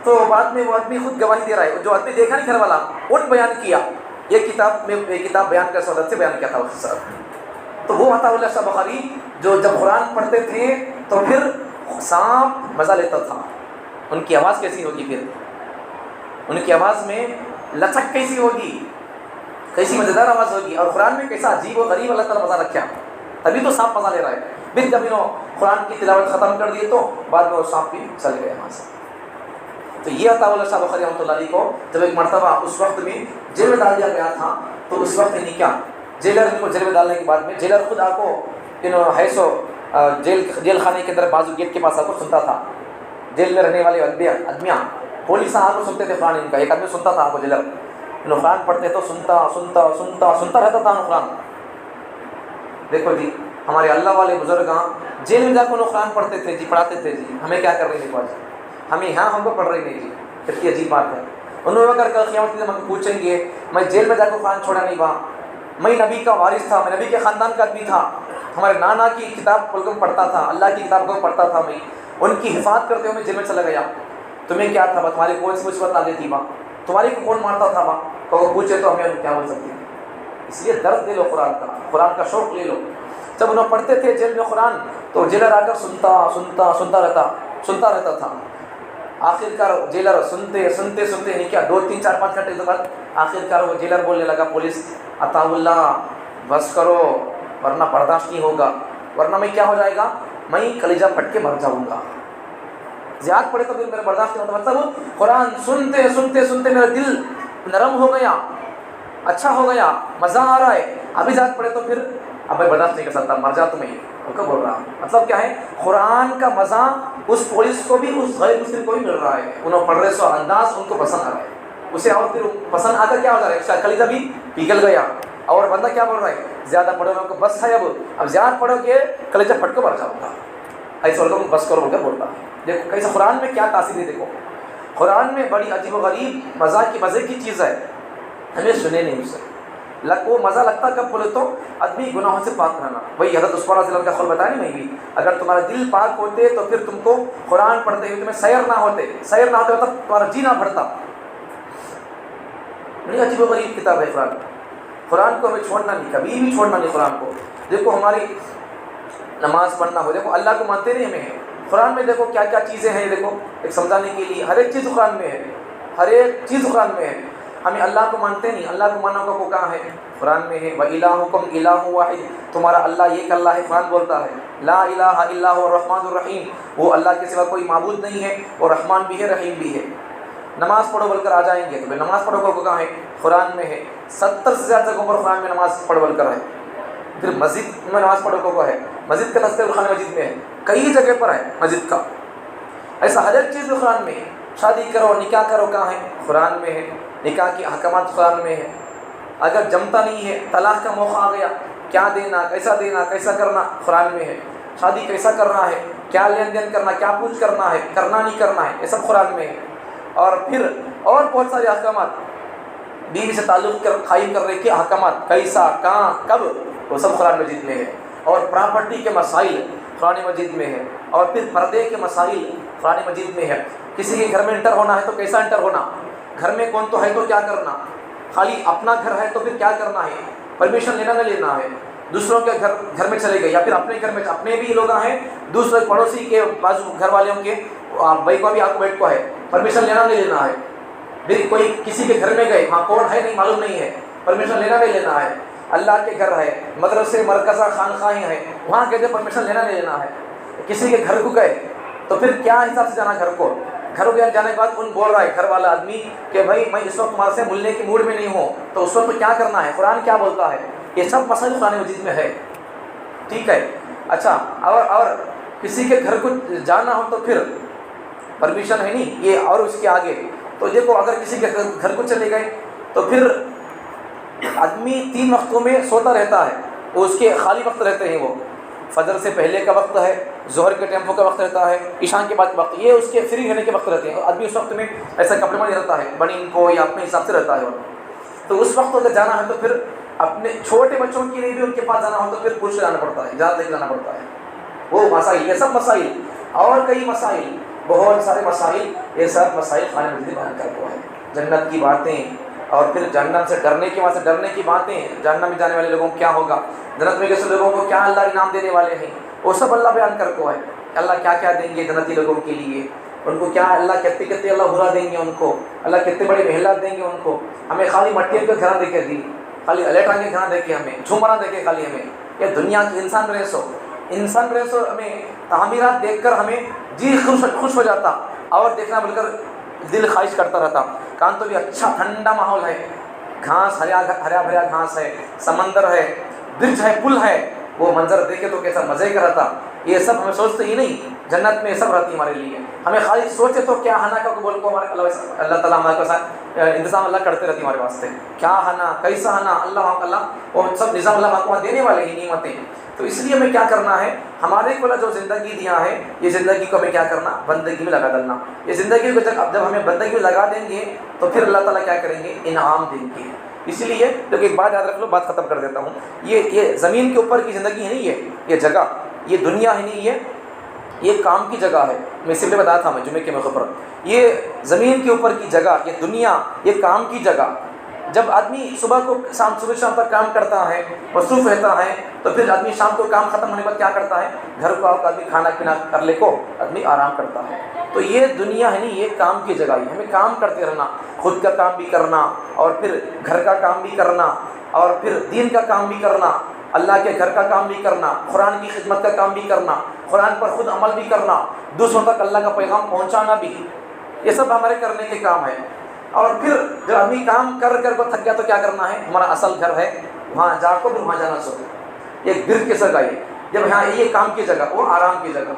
تو بعد میں وہ آدمی خود گواہی دے رہا ہے، جو آدمی دیکھا نہیں گھر والا ان بیان کیا، یہ کتاب میں یہ کتاب بیان کر حضرت سے بیان کیا تھا وہ قصہ۔ تو وہ عطاء اللہ شاہ بخاری جو جب قرآن پڑھتے تھے تو پھر سانپ مزہ لیتا تھا، ان کی آواز کیسی ہوگی، پھر ان کی آواز میں لچک کیسی ہوگی، کیسی مزیدار آواز ہوگی، اور قرآن میں کیسا عجیب و غریب اللہ تعالیٰ مزہ رکھا، تبھی تو سانپ مزہ لے رہا ہے۔ پھر جب انہوں قرآن کی تلاوت ختم کر دیے تو بعد میں وہ سانپ بھی چلے گئے وہاں سے۔ تو یہ عطاء اللہ شاہ بخاری رحمۃ اللہ علیہ کو جب ایک مرتبہ اس وقت میں جیل میں ڈال دیا گیا تھا، تو اس وقت نہیں کیا، جیلر ان کو جیل میں ڈالنے کے بعد میں جیلر خود آ کو انہوں ہے سو جیل خانے کے اندر بازو گیٹ کے پاس آ کو سنتا تھا، جیل میں رہنے والے آدمیاں پولیس آ کو سنتے تھے قرآن، ان کا ایک آدمی سنتا تھا، آپ کو جیلر انہوں قرآن پڑھتے تو سنتا رہتا تھا قرآن۔ دیکھو جی ہمارے اللہ والے بزرگاں جیل میں جا کے انہوں قرآن پڑھتے تھے جی، پڑھاتے تھے جی، ہمیں کیا کر رہے ہیں آج، ہمیں یہاں ہم کو پڑھ رہے نہیں جی، کتنی عجیب بات ہے۔ انہوں نے اگر کل قیامت کے دن ہم پوچھیں گے، میں جیل میں جا کے قرآن چھوڑا نہیں ہوا، میں نبی کا وارث تھا، میں نبی کے خاندان کا آدمی تھا، ہمارے نانا کی کتاب کو پڑھتا تھا، اللہ کی کتاب کو پڑھتا تھا، میں ان کی حفاظت کرتے ہوئے میں جیل میں چلا گیا، تمہیں کیا تھا، تمہاری کون سی مصیبت آ گئی تھی ماں، تمہاری کو کون مارتا تھا ماں، تو وہ پوچھے تو ہمیں کیا بول سکتے ہیں۔ اس لیے درد لے لو قرآن کا شوق لے لو۔ جب انہوں پڑھتے تھے جیل میں قرآن تو جیلر آ کر سنتا رہتا تھا، آخر کار جیلر سنتے نہیں کیا 2 3 4 5 گھنٹے کے بعد آخر کار وہ جیلر بولنے لگا پولیس، عطاء اللہ بس کرو ورنہ برداشت نہیں ہوگا، ورنہ میں کیا ہو جائے گا، میں کلیجہ پھٹ کے مر جاؤں گا، زیادہ پڑے تو پھر میرا برداشت نہیں ہوتا۔ مطلب قرآن سنتے میرا دل نرم ہو گیا، اچھا ہو گیا، مزہ آ رہا ہے، ابھی زیادہ پڑے تو پھر اب میں برداشت نہیں کر سکتا، مر جا تمہیں، وہ کیا بول رہا ہوں۔ مطلب کیا ہے، قرآن کا مزہ اس پولیس کو بھی اس غیر مسلم کو بھی مل رہا ہے، انہوں پڑھ رہے سو انداز ان کو پسند آ رہا ہے، اسے اور پھر پسند آ کر کیا ہو جا رہا ہے، اس کا کلیجہ بھی پگھل گیا، اور بندہ کیا بول رہا ہے، زیادہ پڑھو گے بس ہے، اب زیادہ پڑھو گے کلیجہ پھٹ کے مر جاؤ گا، ایسے بول بس کرو بول کر بول رہا ہے۔ دیکھو کیسے قرآن میں کیا تاثیر ہے، دیکھو قرآن میں بڑی عجیب و غریب مزے کی چیز ہے، ہمیں سنے نہیں اسے وہ مزہ لگتا کب بولے تو آدمی گناہوں سے پاک رہنا۔ وہی حضرت عثمان رضی اللہ عنہ کا قول بتایا نہیں، میں بھی اگر تمہارا دل پاک ہوتے تو پھر تم کو قرآن پڑھتے ہوئے تمہیں سیر نہ ہوتے مطلب تمہارا جینا بڑھتا۔ نہیں عجیب و غریب کتاب ہے قرآن. قرآن کو ہمیں چھوڑنا نہیں، کبھی بھی چھوڑنا نہیں قرآن کو. دیکھو ہماری نماز پڑھنا ہو، دیکھو اللہ کو مانتے نہیں ہمیں، قرآن میں دیکھو کیا کیا چیزیں ہیں، دیکھو ایک سمجھانے کے لیے ہر ایک چیز قرآن میں ہے، ہر ایک چیز قرآن میں ہے. ہمیں اللہ کو مانتے نہیں، اللہ کو ماننا کو کہاں ہے؟ قرآن میں ہے. وَإِلَٰهُكُمْ إِلَٰهٌ وَاحِدٌ، تمہارا اللہ ایک اللہ ہے. قرآن بولتا ہے لا الہ الا هو الرحمن الرحیم، وہ اللہ کے سوا کوئی معبود نہیں ہے، وہ رحمان بھی ہے رحیم بھی ہے. نماز پڑھو بول کر آ جائیں گے تو نماز پڑھو کو کہاں ہے؟ قرآن میں ہے. 70 سے زیادہ جگہوں پر قرآن میں نماز پڑھو بول کر ہے. پھر مسجد میں نماز پڑھو کو ہے، مسجد کا تذکرہ قرآن مجید میں ہے، کئی جگہ پر ہے مسجد کا. ایسا ہر ایک چیز قرآن میں ہے. شادی کرو نکاح کرو کہاں ہے؟ قرآن میں ہے. نکاح کی احکامات قرآن میں ہے. اگر جمتا نہیں ہے، طلاق کا موقع آ گیا، کیا دینا کیسا کرنا قرآن میں ہے. شادی کیسا کرنا ہے، کیا لین دین کرنا، کیا پوچھ کرنا ہے، کرنا نہیں کرنا ہے، یہ سب قرآن میں ہے. اور پھر اور بہت سارے احکامات، بیوی سے تعلق قائم کرنے کے احکامات، کیسا کہاں کب، وہ سب قرآن مجید میں ہے. اور پراپرٹی کے مسائل قرآن مجید میں ہے. اور پھر پردے کے مسائل قرآن مجید میں ہے. کسی کے گھر میں انٹر ہونا ہے تو کیسا انٹر ہونا، گھر میں کون تو ہے تو کیا کرنا، خالی اپنا گھر ہے تو پھر کیا کرنا ہے، پرمیشن لینا نہیں لینا ہے. دوسروں کے گھر میں چلے گئے یا پھر اپنے گھر میں، اپنے بھی لوگ ہیں، دوسرے پڑوسی کے بازو گھر والوں کے بھائی کو بھی آپ کو بیٹ کو ہے، پرمیشن لینا نہیں لینا ہے. پھر کوئی کسی کے گھر میں گئے، وہاں کون ہے نہیں معلوم نہیں ہے، پرمیشن لینا نہیں لینا ہے. اللہ کے گھر ہے، مدرسے مرکزہ خانقاہیں ہیں، وہاں کہتے پرمیشن لینا نہیں لینا ہے. کسی کے گھر کو گئے تو پھر کیا حساب سے جانا گھر کو جانے کے بعد ان بول رہا ہے گھر والا آدمی کہ بھائی میں اس وقت تمہارے سے ملنے کی موڈ میں نہیں ہوں، تو اس وقت کیا کرنا ہے، قرآن کیا بولتا ہے. یہ سب مسائل قرآن مجید میں ہے. ٹھیک ہے. اچھا اور کسی کے گھر کو جانا ہو تو پھر پرمیشن ہے نہیں یہ. اور اس کے آگے تو دیکھو اگر کسی کے گھر کو چلے گئے تو پھر آدمی 3 وقتوں میں سوتا رہتا ہے، وہ اس کے خالی وقت رہتے ہیں. وہ فجر سے پہلے کا وقت ہے، ظہر کے ٹیمپو کا وقت رہتا ہے، عشاء کے بعد کا وقت، یہ اس کے فری رہنے کے وقت رہتے ہیں. آدمی اس وقت میں ایسا کپڑے میں رہتا ہے، بنی کو یا اپنے حساب سے رہتا ہے. تو اس وقت اگر جانا ہے تو پھر اپنے چھوٹے بچوں کے لیے بھی ان کے پاس جانا ہو تو پھر پوچھ جانا پڑتا ہے، اجازت لے کے جانا پڑتا ہے. وہ مسائل، یہ سب مسائل اور کئی مسائل، بہت سارے مسائل، یہ سب مسائل قرآن مجید بیان کرتا ہے. جنت کی باتیں اور پھر جہنم سے ڈرنے کی باتیں، جہنم میں جانے والے لوگوں کو کیا ہوگا، جنت میں کیسے لوگوں کو کیا اللہ انعام دینے والے ہیں، وہ سب اللہ بیان کرتا ہے. اللہ کیا کیا دیں گے جنتی لوگوں کے لیے، ان کو کیا اللہ کتنے اللہ برا دیں گے، ان کو اللہ کتنے بڑے محلات دیں گے ان کو. ہمیں خالی مٹی کے گھر دیکھے دی، خالی الیٹان کے گھر دیکھے، ہمیں جھومرا دیکھے خالی ہمیں. یہ دنیا کی انسان ریسو ہمیں تعمیرات دیکھ کر ہمیں جی خوش ہو جاتا اور دیکھنا بول کر دل خواہش کرتا رہتا. کان تو بھی اچھا ٹھنڈا ماحول ہے، گھاس ہریا بھریا گھاس ہے، سمندر ہے، برج ہے، پل ہے، وہ منظر دیکھے تو کیسا مزے کا رہتا. یہ سب ہمیں سوچتے ہی نہیں، جنت میں یہ سب رہتی ہمارے لیے. ہمیں خالی سوچے تو کیا ہنا کا بول کو ہمارے اللہ تعالیٰ ہمارے پاس انتظام اللہ کرتے رہتی ہمارے واسطے. کیا ہنا کیسا ہنا اللہ وہ سب نظام اللہ کو دینے والے ہی نعمتیں. تو اس لیے ہمیں کیا کرنا ہے، ہمارے کو جو زندگی دیا ہے یہ زندگی کو ہمیں کیا کرنا، بندگی میں لگا ڈالنا. یہ زندگی کو جب ہمیں بندگی میں لگا دیں گے تو پھر اللہ تعالیٰ کیا کریں گے، انعام دیں گے. اس لیے لیکن ایک بات یاد رکھ لو، بات ختم کر دیتا ہوں. یہ زمین کے اوپر کی زندگی ہے نہیں، یہ جگہ، یہ دنیا ہے نہیں، یہ کام کی جگہ ہے. میں اس لیے بتایا تھا میں جمعے کے موقع پر، یہ زمین کے اوپر کی جگہ، یہ دنیا، یہ کام کی جگہ. جب آدمی صبح شام تک کام کرتا ہے، مصروف رہتا ہے، تو پھر آدمی شام کو کام ختم ہونے کے بعد کیا کرتا ہے، گھر کو آدمی کھانا پینا کر لے کو آدمی آرام کرتا ہے. تو یہ دنیا ہے نہیں، یہ کام کی جگہ ہے. ہمیں کام کرتے رہنا، خود کا کام بھی کرنا اور پھر گھر کا کام بھی کرنا اور پھر دین کا کام بھی کرنا، اللہ کے گھر کا کام بھی کرنا، قرآن کی خدمت کا کام بھی کرنا، قرآن پر خود عمل بھی کرنا، دوسروں تک اللہ کا پیغام پہنچانا بھی. یہ سب ہمارے کرنے کے کام ہیں. اور پھر جب آدمی کام کر کو تھک گیا تو کیا کرنا ہے، ہمارا اصل گھر ہے وہاں جا کو پھر وہاں جانا سو. ایک برج کی جگہ ہے، جب یہاں یہ کام کی جگہ، وہ آرام کی جگہ.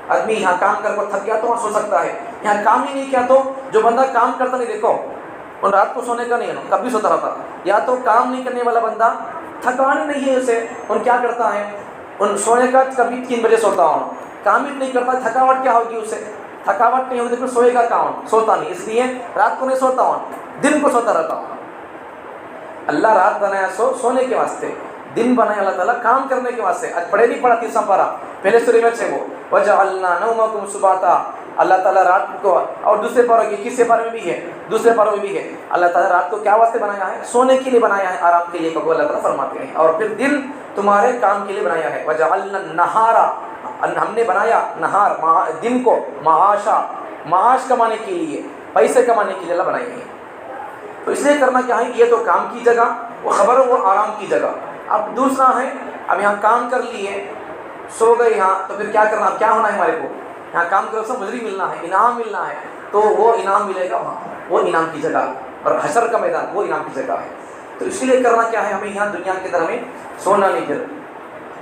آدمی یہاں کام کر کو تھک گیا تو وہاں سو سکتا ہے. یہاں کام ہی نہیں کیا تو جو بندہ کام کرتا نہیں، دیکھو ان رات کو سونے کا نہیں ہے، کبھی سوتا رہتا. یا تو کام نہیں کرنے والا بندہ، تھکان نہیں ہے اسے، ان کیا کرتا ہے، ان سونے کا کبھی 3 بجے سوتا ہوں، کام ہی نہیں کرتا. تھکاوٹ کیا ہوگی اسے، تھکاوٹ نہیں ہوتی پھر سوئے گا کون، سوتا نہیں. اس لیے رات کو نہیں سوتا ہوں، دن کو سوتا رہتا ہوں. اللہ رات بنایا سونے کے واسطے، دن بنایا اللہ تعالیٰ کام کرنے کے واسطے. آج پڑھے نہیں پڑھا 3 پارہ پہلے سورے میں سے وہ وَجَعَلْنَا نَوْمَكُمْ سُبَاتًا، اللہ تعالیٰ رات کو، اور دوسرے پاروں کی 21 پاروں میں بھی ہے، دوسرے پاروں میں بھی ہے، اللہ تعالیٰ رات کو کیا واسطے بنایا ہے؟ سونے کے لیے بنایا ہے، آرام کے لیے کو اللہ تعالیٰ فرماتے ہیں، اور پھر دن تمہارے کام کے لیے بنایا ہے، وجعلنا النہار، ہم نے بنایا نہار دن کو معاشا، معاش کمانے کے لیے، پیسے کمانے کے لیے اللہ بنائی ہے۔ تو اس لیے کرنا کیا ہے، یہ تو کام کی جگہ، وہ خبر وہ آرام کی جگہ۔ اب دوسرا ہے، اب یہاں کام کر لیے، سو گئے یہاں، تو پھر کیا کرنا، کیا ہونا ہے ہمارے کو؟ یہاں کام کرو سب مزری ملنا ہے، انعام ملنا ہے، تو وہ انعام ملے گا وہاں، وہ انعام کی جگہ، اور حشر کا میدان وہ انعام کی جگہ ہے۔ تو اس لیے کرنا کیا ہے، ہمیں یہاں دنیا کی طرح ہمیں سونا نہیں گر،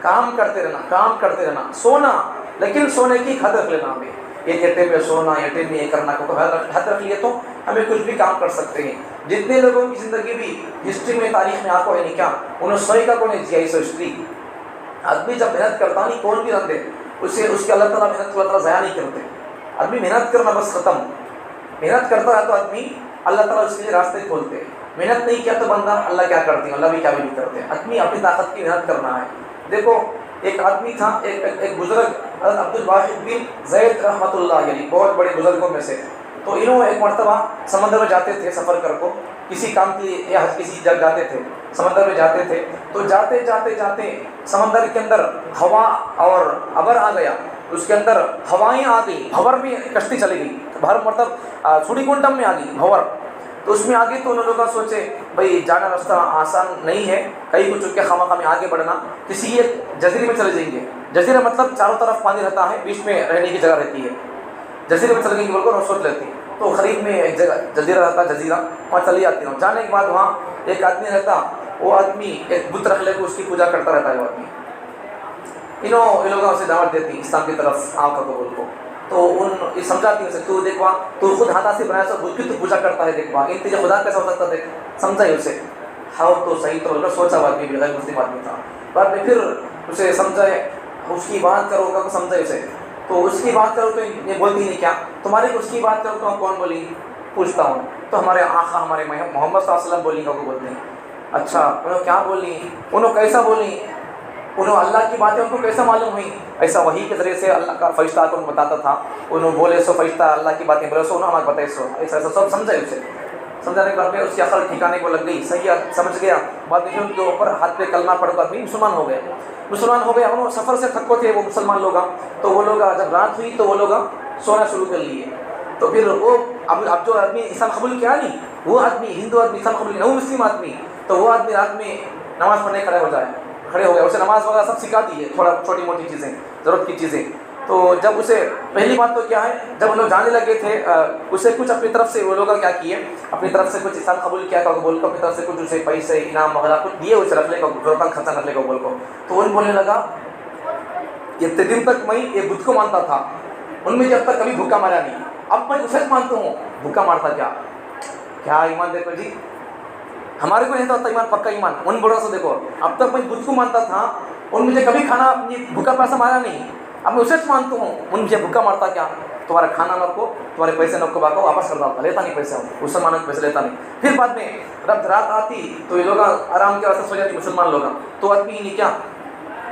کام کرتے رہنا، کام کرتے رہنا، سونا، لیکن سونے کی حد رکھ لینا ہمیں، یہ کہتے ہیں سونا، یہ ٹائم میں یہ کرنا کو حد رکھ لیے تو ہمیں کچھ بھی کام کر سکتے ہیں۔ جتنے لوگوں کی زندگی بھی ہسٹری میں، تاریخ میں آپ کو ہے نہیں کیا، انہوں سوئی کا کون جیا اس ہسٹری، آدمی جب محنت کرتا نہیں کون بھی رکھ دے اسے، اس کے اللہ تعالیٰ محنت کو اللہ تعالیٰ ضائع نہیں کرتے۔ آدمی محنت کرنا بس ختم، محنت کرتا ہے تو آدمی اللہ تعالیٰ اس کے لیے راستے کھولتے ہیں، محنت نہیں کیا تو بندہ اللہ کیا کرتے ہیں، اللہ بھی کیا بھی نہیں کرتے۔ آدمی اپنی طاقت کی محنت کرنا ہے۔ دیکھو ایک آدمی تھا، ایک بزرگ، حضرت عبد الواحد بن زید رحمۃ اللہ علیہ، بہت بڑے بزرگوں میں سے، تو انہوں ایک مرتبہ سمندر میں جاتے تھے سفر کر کو، کسی کام کے لیے یا کسی جگہ جاتے تھے، سمندر میں جاتے تھے، تو جاتے جاتے جاتے سمندر کے اندر ہوا اور ابر آ گیا، اس کے اندر ہوائیں آ گئی، بھور میں کشتی چلی گئی، بھر مطلب سوڑی کنڈم میں آ گئی بھور، تو اس میں آگے تو انہوں لوگ سوچے بھائی جانا راستہ آسان نہیں ہے، کہیں کو چک کے خواہ میں آگے بڑھنا، کسی ایک جزیرے میں چلے جائیں گے، جزیرہ مطلب چاروں طرف پانی رہتا ہے، بیچ میں رہنے کی جگہ رہتی ہے، جزیرے میں چل گئی بول کر سوچ لیتی، تو قریب میں ایک جگہ جزیرہ رہتا، جزیرہ وہاں چلی جاتی ہوں، جانے کے بعد وہاں ایک آدمی رہتا، وہ آدمی ایک بت رکھ لے کے اس کی پوجا کرتا رہتا ہے، وہ آدمی ان لوگوں سے دعوت دیتی اسلام کی طرف آ کر قبول کو، تو ان سمجھاتی اسے، تو دیکھوا تو خود ہاتھا سے بنایا سا بت کی تو پوجا کرتا ہے، دیکھوا ان تجھے خدا کیسا ہو سکتا، دیکھ سمجھائی اسے، ہاؤ تو صحیح تو بول کر سوچا، وہ آدمی بھی غیر مسلم آدمی تھا، بعد میں پھر اسے سمجھائے، اس کی بات کرو کا سمجھائے اسے، تو اس کی بات کرو تو یہ بولتی نہیں، کیا تمہاری اس کی بات کرو تو آپ کون بولی، پوچھتا ہوں، تو ہمارے آقا ہمارے محمد صلی اللہ علیہ وسلم بولی کو بولتے ہیں، اچھا انہوں کیا بولی، انہوں کیسا بولی، انہوں اللہ کی باتیں ان کو کیسا معلوم ہوئی، ایسا وحی کے ذریعے سے اللہ کا فرشتہ کو بتاتا تھا، انہوں بولے سو فرشتہ اللہ کی باتیں بولے سو، انہوں ہمیں بتائے سو، ایسا ایسا سب سمجھے اسے، سمجھانے کے بعد میں اس کی عقل ٹھکانے کو لگ گئی، صحیح سمجھ گیا، بعد میں ان کے اوپر ہاتھ پہ کلمہ پڑھ کر بھی مسلمان ہو گئے، انہوں سفر سے تھکو تھے وہ مسلمان لوگ، تو وہ لوگ جب رات ہوئی تو وہ لوگ سونا شروع کر لیے، تو پھر وہ اب جو آدمی اسلام قبول کیا نہیں، وہ آدمی ہندو آدمی اسلام قبول کیا، وہ مسلم آدمی، تو وہ آدمی رات میں نماز پڑھنے کھڑے ہو گئے، اسے نماز وغیرہ سب سکھا دی ہے، تھوڑا چھوٹی موٹی چیزیں، ضرورت کی چیزیں، تو جب اسے پہلی بات تو کیا ہے، جب وہ لوگ جانے لگے تھے، اسے کچھ اپنی طرف سے وہ لوگ کیا کیے، اپنی طرف سے کچھ اسلام قبول کیا تو بول کو، اپنی طرف سے کچھ اسے پیسے انعام وغیرہ کچھ دیے، اسے رکھ لے کو ضرورت خرچہ رکھ لے کو بول کو، تو ان بولنے لگا اتنے دن تک میں یہ بدھ کو مانتا تھا، ان میں جب تک کبھی بھوکا مارا نہیں، اب میں اسے مانتا ہوں، بھوکا مارتا کیا ایمان دیکھو جی، ہمارے کو نہیں تھا ایمان، پکا ایمان، ان بڑوں سے دیکھو، اب تک میں بدھ کو مانتا تھا، ان مجھے کبھی کھانا بھوکا پیسہ مارا نہیں، اب میں اسے مانتا ہوں، ان مجھے بھوکا مارتا کیا، تمہارا کھانا نہ کو، تمہارے پیسے نہ کو باقا واپس کر دیتا، لیتا نہیں پیسے، مسلمانوں کے پیسے لیتا نہیں، پھر بعد میں رب رات آتی تو یہ لوگ آرام کے واسطے سو جاتی مسلمان لوگ، تو آدمی نہیں کیا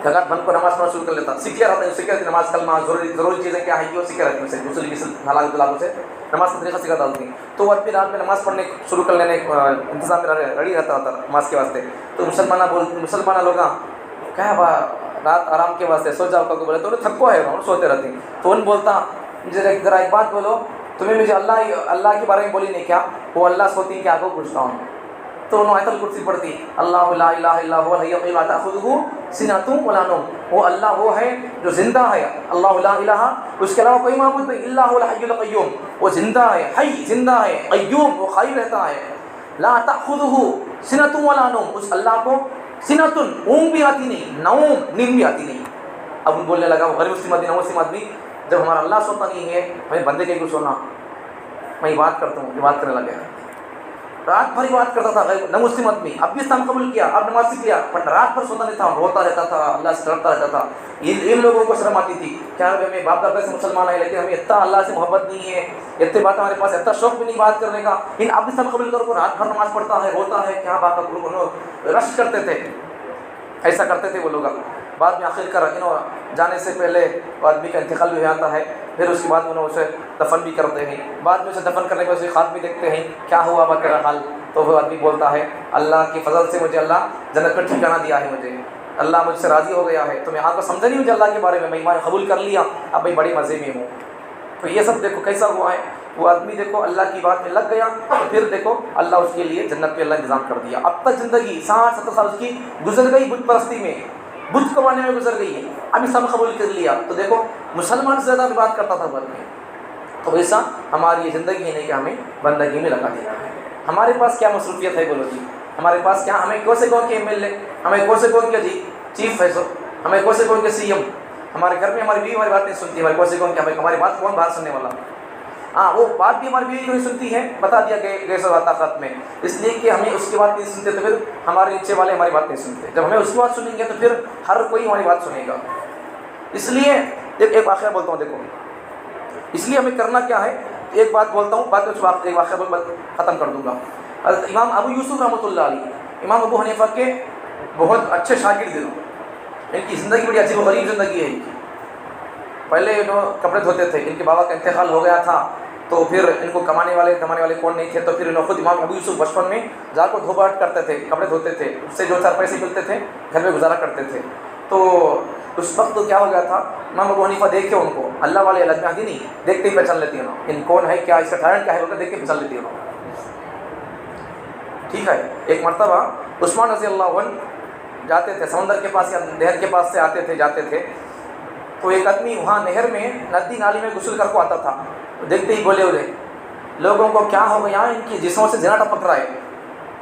جگات بند کو نماز پڑھنا شروع کر لیتا، سیکھ رہتا ہے، سیکھ رہتی نماز کلمہ ضروری چیزیں کیا ہے یہ سیکھ رہتی ہے، اسے دوسری کسی حالات دلاغوں سے نماز کا طریقہ سکھا ڈالتی ہیں، تو وہ آدمی رات میں نماز پڑھنے شروع کر لینے انتظام میں ریڈی رہتا تھا نماز کے واسطے، تو مسلمان لوگ کیا رات آرام کے واسطے سو جاؤ کا کو بولے، تو انہیں تھکو ہے انہوں سوتے رہتے ہیں، تو ان بولتا مجھے ذرا ایک بات بولو، تمہیں مجھے اللہ کے بارے میں بولی نہیں کیا، وہ اللہ سوتی ہیں کہ آپ کو پوچھتا ہوں، تو انہوں آیت الکرسی پڑھتی، اللہ لا الہ الا هو الحی القیوم لا تأخذہ سنۃ ولا نوم، وہ اللہ وہ ہے جو زندہ ہے، اللہ لا الہ، اس کے علاوہ کوئی معبود نہیں، الا هو الحی القیوم، وہ زندہ ہے، حی زندہ ہے، قیوم وہ قائم رہتا ہے، لا تأخذہ سنۃ ولا نوم، اس اللہ کو سنۃ اونگ بھی آتی نہیں، نوم نیند بھی آتی نہیں، اب ان بولنے لگا وہ غیر مسلم آدمی، مسلم آدمی، جب ہمارا اللہ سوتا نہیں ہے میں بندے کے کو سونا، میں بات کرتا ہوں، یہ بات کرنے لگے، رات بھر ہی بات کرتا تھا نہ مسلم آدمی، اب بھی اسلام قبول کیا، اب نماز سیکھ لیا، پر رات بھر سوتا نہیں تھا، روتا رہتا تھا، اللہ سے ڈرتا رہتا تھا، ان لوگوں کو شرم آتی تھی، کیا ہمیں باپ دادا سے مسلمان ہے لیکن ہمیں اتنا اللہ سے محبت نہیں ہے، اتنے بات ہمارے پاس اتنا شوق بھی نہیں بات کرنے کا، ان اب بھی اسلام قبول کر کو رات بھر نماز پڑھتا ہے، روتا ہے، کیا بات رش کرتے تھے، ایسا کرتے تھے وہ لوگ، بعد میں آخر کر جانے سے پہلے آدمی کا انتقال بھی ہو جاتا ہے، پھر اس کے بعد انہوں اسے دفن بھی کرتے ہیں، بعد میں اسے دفن کرنے کے بعد اسے خواب بھی دیکھتے ہیں کیا ہوا با تیرا حال، تو وہ آدمی بولتا ہے اللہ کی فضل سے مجھے اللہ جنت میں ٹھکانہ دیا ہے، مجھے اللہ مجھ سے راضی ہو گیا ہے، تو میں آپ کو سمجھا نہیں مجھے اللہ کے بارے میں ایمان قبول کر لیا، اب میں بڑے مزے میں ہوں۔ تو یہ سب دیکھو کیسا ہوا ہے، وہ آدمی دیکھو اللہ کی بات میں لگ گیا، تو پھر دیکھو اللہ اس کے لیے جنت پہ اللہ انتظام کر دیا۔ اب تک زندگی 60-70 سال اس کی گزر گئی بت پرستی میں، بت کمانے میں گزر گئی ہے، ابھی سب قبول کر لیا، تو دیکھو مسلمان سے زیادہ بات کرتا تھا بعد میں۔ تو ویسا ہماری یہ زندگی ہے نہیں کہ ہمیں بندگی میں لگا دینا ہے۔ ہمارے پاس کیا مصروفیت ہے بولو جی، ہمارے پاس کیا، ہمیں کون سے کون کے MLA، ہمیں کون سے کون کے جی چیف ہے، ہمیں کون سے کون کے CM، ہمارے گھر میں ہماری بیوی ہماری بات نہیں سنتی، ہمارے کون سے کون کے، ہماری بات کون بات سننے والا، ہاں وہ بات بھی ہماری بیوی کیوں نہیں سنتی ہے، بتا دیا گئے خط میں، اس لیے کہ ہمیں اس کی بات نہیں سنتے تو پھر ہمارے نیچے والے ہماری بات نہیں سنتے، جب ہمیں اس کی بات سنیں گے تو پھر ہر کوئی ہماری بات سنے گا۔ اس لیے ایک واقعہ بولتا ہوں، دیکھو اس لیے ہمیں کرنا کیا ہے، ایک بات بولتا ہوں، بعد میں ایک واقعہ بول ختم کر دوں گا۔ حضرت امام ابو یوسف رحمۃ اللہ علیہ، امام ابو حنیفہ کے بہت اچھے شاگرد ہیں، ان کی زندگی بڑی عجیب و غریب زندگی ہے ان کی۔ پہلے کپڑے دھوتے تھے، ان کے بابا کا انتقال ہو گیا تھا، تو پھر ان کو کمانے والے دھمانے والے کون نہیں تھے، تو پھر انہوں خود امام ابو یوسف بچپن میں جا کو دھو بھاٹ کرتے تھے، کپڑے دھوتے تھے، اس سے جو 4 پیسے ملتے تھے گھر میں گزارا کرتے تھے۔ تو اس وقت کیا ہو گیا تھا، امام ابو حنیفہ دیکھے ان کو، اللہ والے الگ میں نہیں دیکھتے ہی پہچان لیتی انہوں، ان کون ہے، کیا اس کا ٹیلنٹ کیا ہے، وہ دیکھ کے پہچان لیتی انہوں۔ ٹھیک ہے، ایک مرتبہ عثمان رضی اللہ عنہ جاتے تھے سمندر کے پاس یا نہر کے پاس سے آتے تھے جاتے تھے، تو ایک آدمی وہاں نہر میں ندی نالی میں غسل کر کو آتا تھا، دیکھتے ہی بولے ہوئے لوگوں کو کیا ہو گیا، ان کی جسموں سے زنا ٹپک رہا ہے،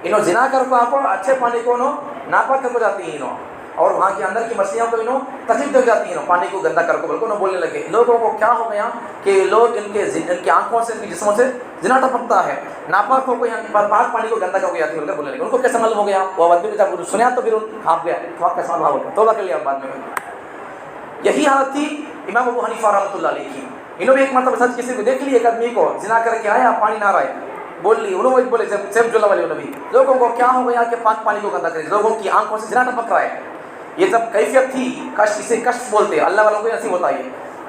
انہوں زنا کر کو آپ اچھے پانی کو انہوں ناپاک کر کو جاتی ہیں انہوں، اور وہاں کے اندر کی مچھلیاں کو انہوں تکلیف دے جاتی ہیں، پانی کو گندا کر کو بلکہ انہوں بولنے لگے لوگوں کو کیا ہو گیا کہ لوگ ان کی آنکھوں سے ان کی جسموں سے زنا ٹپکتا ہے، ناپاک ہو کوئی پاک پانی کو گندا کر کے جاتی ہے، بولنے لگے۔ ان کو کیسے معلوم ہو گیا، وہ آدمی جب سنیا تو پھر آپ گیا کیسا بھاؤ ہوگا، توبہ کر لیا بعد میں۔ یہی حالت تھی امام ابو حنیفہ رحمۃ اللہ علیہ کی، انہوں نے ایک مرتبہ سچ کسی کو دیکھ لی، ایک آدمی کو زنا کر کے آیا، پانی نہ رہا ہے، بول لی انہوں بولے سیف اللہ علیہ نبی لوگوں کو کیا ہو گیا کہ پاک پانی کو گندا کرے، لوگوں کی آنکھوں سے زنا ٹپک رہا ہے، یہ سب کیفیت تھی، کشف، اسے کشف بولتے ہیں، اللہ والوں کو نصیب ہوتا ہے۔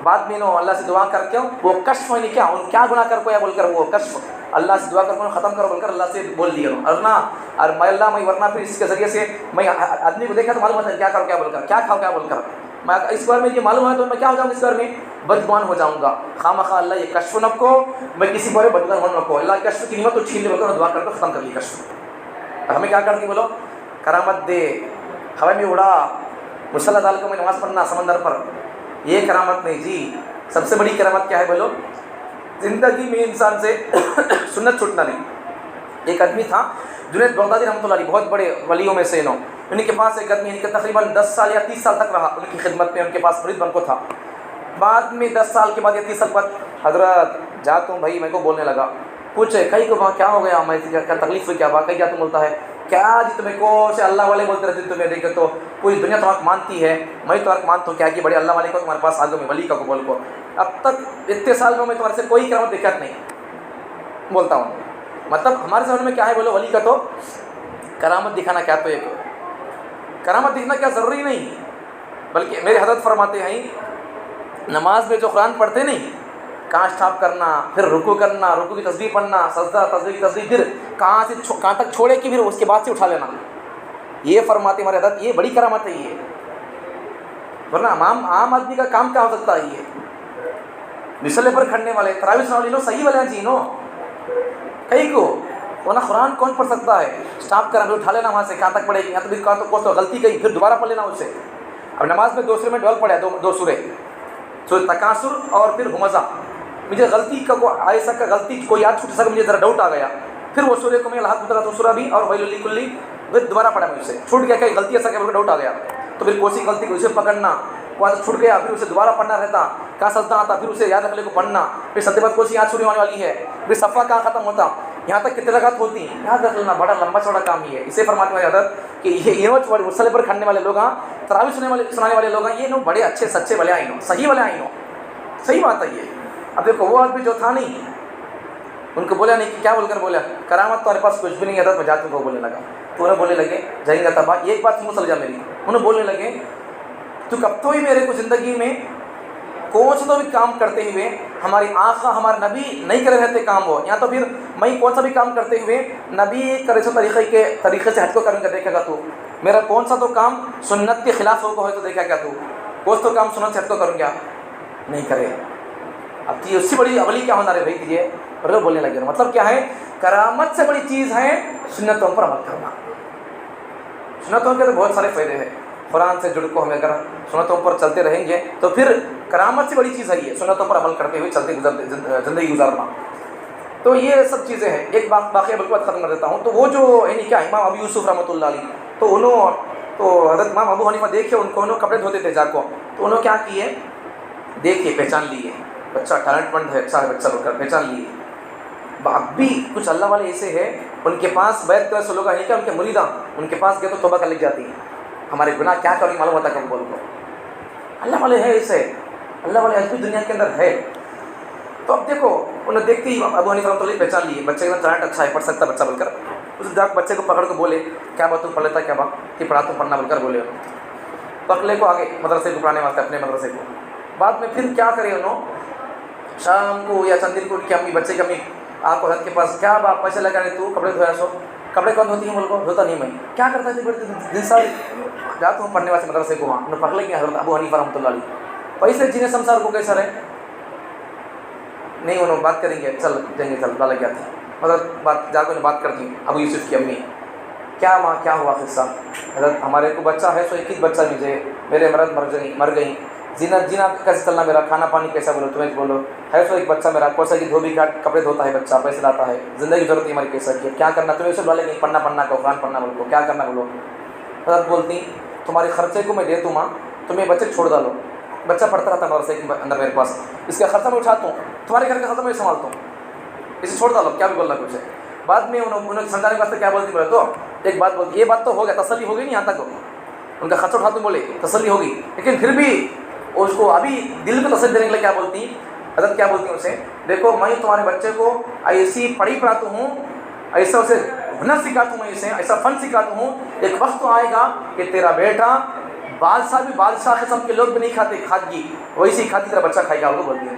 بعد میں انہوں اللہ سے دعا کر کے وہ کشف ہوئی کیا، ان کیا گناہ کر کو یا بول کر وہ کشف اللہ سے دعا کر کو ختم کرو بول کر اللہ سے بول دیا، اور میں اللہ میں ورنہ پھر اس کے ذریعے سے میں آدمی کو دیکھا تو معلوم ہوتا ہے کیا کرو کیا بول کر، کیا کھاؤ کیا بول کر، میں اس بار میں یہ معلوم ہے تو میں کیا ہو جاؤں گا، اس بار میں بدگمان ہو جاؤں گا، خواہ اللہ یہ کشف نہ کو میں کسی بارے بدگمان ہونے نہ کو، اللہ کشف کی نعمت تو چھین لے بول کر دعا کر کے ختم کر لی کشف۔ ہمیں کیا کرتی بولو، کرامت دے، ہوا میں اڑا، مصلی ڈال کو میں نماز پڑھنا سمندر پر، یہ کرامت نہیں جی۔ سب سے بڑی کرامت کیا ہے بولو، زندگی میں انسان سے سنت چھوٹنا نہیں۔ ایک آدمی تھا جنید بغدادی رحمۃ اللہ علیہ، بہت بڑے ولیوں میں سے ان کے پاس ایک آدمی تقریباً 10 سال یا 30 سال تک رہا ان کی خدمت میں، ان کے پاس مرید بن کو تھا۔ بعد میں 10 سال کے بعد یا 30 سال بعد حضرت جاتا ہوں بھائی، میں کو بولنے لگا، پوچھے کئی کو وہاں کیا ہو گیا، میں کیا تکلیف ہوئی، کیا واقعی کیا تم بولتا ہے، کیا جی تمہیں کو سے اللہ والے بولتے رہتے تمہیں دیکھے تو پوری دنیا تمہیں مانتی ہے، میں تو مانتا ہوں کیا کہ بڑے اللہ والے کو تمہارے پاس آگے میں ولی کا کو بول کو، اب تک اتنے سال میں تمہارے سے کوئی کرامت دیکھا نہیں بولتا ہوں۔ مطلب ہمارے سمجھ میں کیا ہے بولو، ولی کا تو کرامت دکھانا کیا، تو ایک کرامت دکھنا کیا ضروری نہیں، بلکہ میرے حضرت فرماتے ہیں نماز میں جو قرآن پڑھتے نہیں، کہاں اسٹاپ کرنا، پھر رکوع کرنا، رکوع کی تسبیح پڑھنا، سجدہ تسبیح کی تسبیح، پھر کہاں تک چھوڑے کہ پھر اس کے بعد سے اٹھا لینا، یہ فرماتے ہمارے حضرت، یہ بڑی کرامت ہے یہ، ورنہ عام آدمی کا کام کیا ہو سکتا ہے، یہ مسلے پر کھڑنے والے تراویح سنانے والے صحیح والے ہیں جی نو کئی کو، ورنہ قرآن کون پڑھ سکتا ہے، اسٹاپ کرنا پھر اٹھا لینا وہاں سے، کہاں تک پڑھے گی، یہاں تو پھر کہاں تو کوئی غلطی کی پھر دوبارہ پڑھ لینا اسے۔ اب نماز میں 2 سورے میں ڈول پڑھا ہے، دو سورے، سورہ تکاثر اور پھر ہمزہ، مجھے غلطی کا ایسا کا غلطی کوئی یاد چھوٹ سکا، مجھے ذرا ڈاؤٹ آ گیا، پھر وہ سورے کو میں الحق مترا تو سورہ بھی اور ویل لکلی پھر دوبارہ پڑھا، مجھ سے چھوٹ گیا کہ غلطی ایسا کہ ڈاؤٹ آ گیا، تو پھر کوئی غلطی کو اسے پکڑنا، وہاں سے چھوٹ گیا پھر اسے دوبارہ پڑھنا رہتا، کہاں سجدہ آتا پھر اسے یاد رکھنے کو پڑھنا، پھر سجدے بعد کوئی یاد چھوڑنے ہونے والی ہے، پھر صفحہ کہاں ختم ہوتا، یہاں تک کتنے رکعت ہوتی ہیں یاد رکھ لینا، بڑا لمبا چوڑا کام ہی ہے۔ اسے فرماتے ہیں حضرت کہ یہ مسئلے پر کھڑنے والے لوگ، تراویح سنانے والے لوگ، یہ بڑے اچھے سچے والے آئیں، صحیح والے آئیں، صحیح بات ہے یہ۔ اب دیکھو وہ آدمی جو تھا نہیں، ان کو بولا نہیں کہ کیا بول کر بولا، کرامت تمہارے پاس کچھ بھی نہیں ہے، حضرت میں جاتا ہوں کو بولنے لگا، تو انہیں بولنے لگے جائیں گا تبا، ایک بات سمجھ سمجھا میری، انہیں بولنے لگے تو کب تو ہی میرے کو زندگی میں کون سا تو بھی کام کرتے ہوئے ہماری آقا ہمارے نبی نہیں کرے رہتے کام وہ، یا تو پھر میں کون سا بھی کام کرتے ہوئے نبی کرے سو طریقے سے ہٹ کو کرنے کا دیکھے گا تو میرا کون سا تو کام سنت کے خلاف ہو ہے تو دیکھا کیا تو کون تو کام سنت سے ہٹ کو کروں گیا نہیں کرے۔ اب یہ اس سے بڑی اولی کیا ہونا رہے بھائی دیجیے اور بولنے لگے، مطلب کیا ہے، کرامت سے بڑی چیز ہے سنتوں پر عمل کرنا۔ سنتوں کے تو بہت سارے فائدے ہیں، قرآن سے جڑ کو ہمیں اگر سنتوں پر چلتے رہیں گے تو پھر کرامت سے بڑی چیز ہے یہ سنتوں پر عمل کرتے ہوئے چلتے زندگی گزارنا۔ تو یہ سب چیزیں ہیں۔ ایک واقعہ بالکل ختم کر دیتا ہوں۔ تو وہ جو یعنی کیا امام ابو یوسف رحمۃ اللہ علیہ، تو انہوں تو حضرت امام ابو حنیفہ دیکھے ان کو، انہوں کپڑے دھوتے تھے جا کو، تو انہوں کیا کیے، دیکھے پہچان لیے بچہ ٹیلنٹ مند ہے، اچھا ہے بچہ بول کر پہچان لیے۔ اب بھی کچھ اللہ والے ایسے ہیں ان کے پاس بیت کر سے لوگ نہیں کیا، ان کے مریداں ان کے پاس گئے تو توبہ کر لگ جاتی ہیں، ہمارے گناہ کیا کریں معلوم ہوتا کب بول کو۔ اللہ والے ہیں ایسے، اللہ والے آج بھی دنیا کے اندر ہے۔ تو اب دیکھو انہیں دیکھتے ہی ابو حنیفہ رحمۃ اللہ پہچان لیے بچے کا ٹیلنٹ اچھا ہے، پڑھ سکتا بچہ بول کر، اس جا بچے کو پکڑ کو بولے کیا بات تم پڑھ لیتا کیا بات کہ پڑھا تم پڑھنا بول کر بولے، پکڑے کو آگے مدرسے کو پڑھانے واسطے اپنے مدرسے کو۔ بعد میں پھر کیا کرے انہوں، شام کو یا چند دن کو ان کی امی بچے کی امی آپ کو حضرت کے پاس کیا باپ پیسے لگا رہے تو کپڑے دھویا سو، کپڑے کون دھوتی ہیں بول کو، دھوتا نہیں میں، کیا کرتا تھے دن سال جاتا ہوں پڑھنے واسطے مدرسے کو، وہاں انہیں پکڑ لیں حضرت ابو حنیفہ رحمۃ اللہ علیہ، پیسے جنہیں سمسار کو کیسا رہے نہیں، انہوں بات کریں گے چل جائیں گے چل ڈالا گیا تھا مطلب بات جا کے بات کرتی ابو یوسف کی امی، کیا ماں کیا ہوا قصہ، حضرت ہمارے کو بچہ ہے سو ایک ہی بچہ مجھے، میرے مرد مر گئی، جینا کیسے چلنا میرا، کھانا پانی کیسا بولو تمہیں بولو، ہے سو ایک بچہ میرا، کوسا کی دھوبی کا کپڑے دھوتا ہے بچہ، پیسے لاتا ہے، زندگی ضرورت ہے ہماری کیسا کی، کیا کرنا تمہیں اسے ڈالے نہیں، پڑھنا کو قرآن پڑھنا بول کو، کیا کرنا بولو۔ حضرت بولتی تمہارے خرچے کو میں دے دوں ماں، تمہیں بچے چھوڑ ڈالو، بچہ پڑھتا رہتا مدرسے کے اندر میرے پاس، اس کا خرچہ میں اٹھاتا ہوں، تمہارے گھر کا خرچہ میں سنبھالتا ہوں، اسے چھوڑ ڈالو، کیا بھی بولنا کچھ ہے۔ بعد میں انہوں سمجھانے کے واسطے کیا بولتی بولے تو ایک بات بولتی، یہ بات تو ہو گیا تسلی ہو گئی نہیں یہاں تک ان کا خرچہ اٹھاتے بولے تسلی ہوگی، لیکن پھر بھی اس کو ابھی دل کو تسلی دینے کے لیے کیا بولتی حضرت، کیا بولتی ہیں اسے، دیکھو میں تمہارے بچے کو ایسی پڑھاتا ہوں، ایسا اسے ہنر سکھاتا ہوں، میں اسے ایسا فن سکھاتا ہوں، ایک وقت تو آئے گا کہ تیرا بیٹا بادشاہ بھی بادشاہ قسم کے لوگ بھی نہیں کھاتے کھادگی، ویسی کھادگی تیرا بچہ کھائے گا، وہ بولتی ہے۔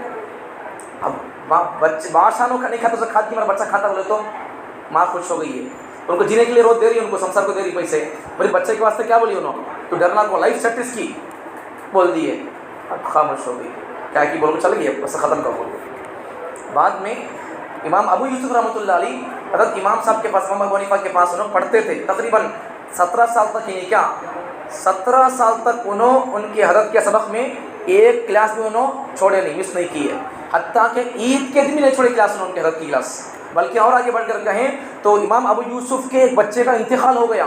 اب بادشاہ نہیں کھاتا اسے کھادگی میرا بچہ کھاتا بولے تو ماں خوش ہو گئی ہے، ان کو جینے کے لیے روز دے رہی ہے، ان کو سمسار کو دے رہی پیسے، میرے بچے کے واسطے کیا بولی انہوں تو ڈرنا کو لائف سیٹ اس کی بول دی ہے، اب خاموش ہو گئی، کیا کی بول کو چل گئی بس ختم کر بول۔ بعد میں امام ابو یوسف رحمۃ اللہ علیہ حضرت امام صاحب کے پاس، امام ابو حنیفہ کے پاس انہوں پڑھتے تھے تقریباً 17 سال تک، یعنی کیا 17 سال تک انہوں ان کے حضرت کے سبق میں ایک کلاس بھی انہوں چھوڑے نہیں، مس نہیں کی ہے، حتیٰ کہ عید کے دن بھی نہیں چھوڑے کلاس انہوں ان کے حضرت کی کلاس۔ بلکہ اور آگے بڑھ کر کہیں تو امام ابو یوسف کے ایک بچے کا انتقال ہو گیا،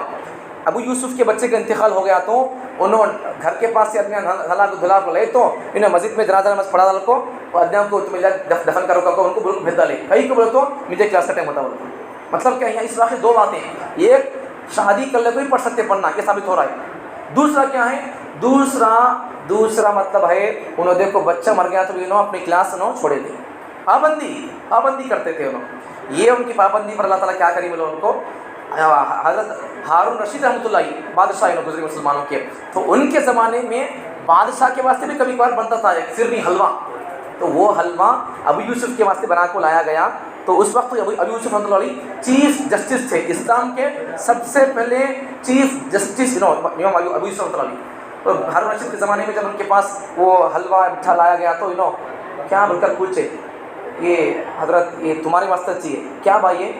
ابو یوسف کے بچے کا انتقال ہو گیا تو انہوں گھر کے پاس سے اپنے ہلا کو دھلا کو لے تو انہیں مسجد میں جنازہ نماز پڑھا ڈال کو اور ادنا کو تمہیں دفن کرو ان کو بالکل بھیج ڈالے، کہیں کو بولے تو مجھے کلاس کا ٹائم ہوتا بولے۔ مطلب کیا ہے اس واقعے دو باتیں، ایک شادی کر لے تو ہی پڑھ سکتے پڑھنا، یہ ثابت ہو رہا ہے، دوسرا کیا ہے، دوسرا مطلب ہے انہوں دیکھو بچہ مر گیا تو انہوں اپنی کلاس انہوں چھوڑے تھے، پابندی کرتے تھے انہوں، یہ ان کی پابندی پر اللہ تعالیٰ کیا کری بولے ان کو، حضرت ہارون رشید رحمۃ اللہ علیہ بادشاہ انہوں گزرے مسلمانوں کے، تو ان کے زمانے میں بادشاہ کے واسطے بھی کبھی کبھار بنتا تھا ایک سرنی حلوہ، تو وہ حلوہ ابو یوسف کے واسطے بنا کو لایا گیا، تو اس وقت ابو یوسف رحمۃ اللہ علیہ چیف جسٹس تھے، اسلام کے سب سے پہلے چیف جسٹس امام ابو یوسف رحمۃ اللہ علیہ، تو ہارون رشید کے زمانے میں جب ان کے پاس وہ حلوہ میٹھا لایا گیا تو کیا بول کر پوچھے، یہ حضرت یہ تمہارے واسطے چاہیے کیا بھائی،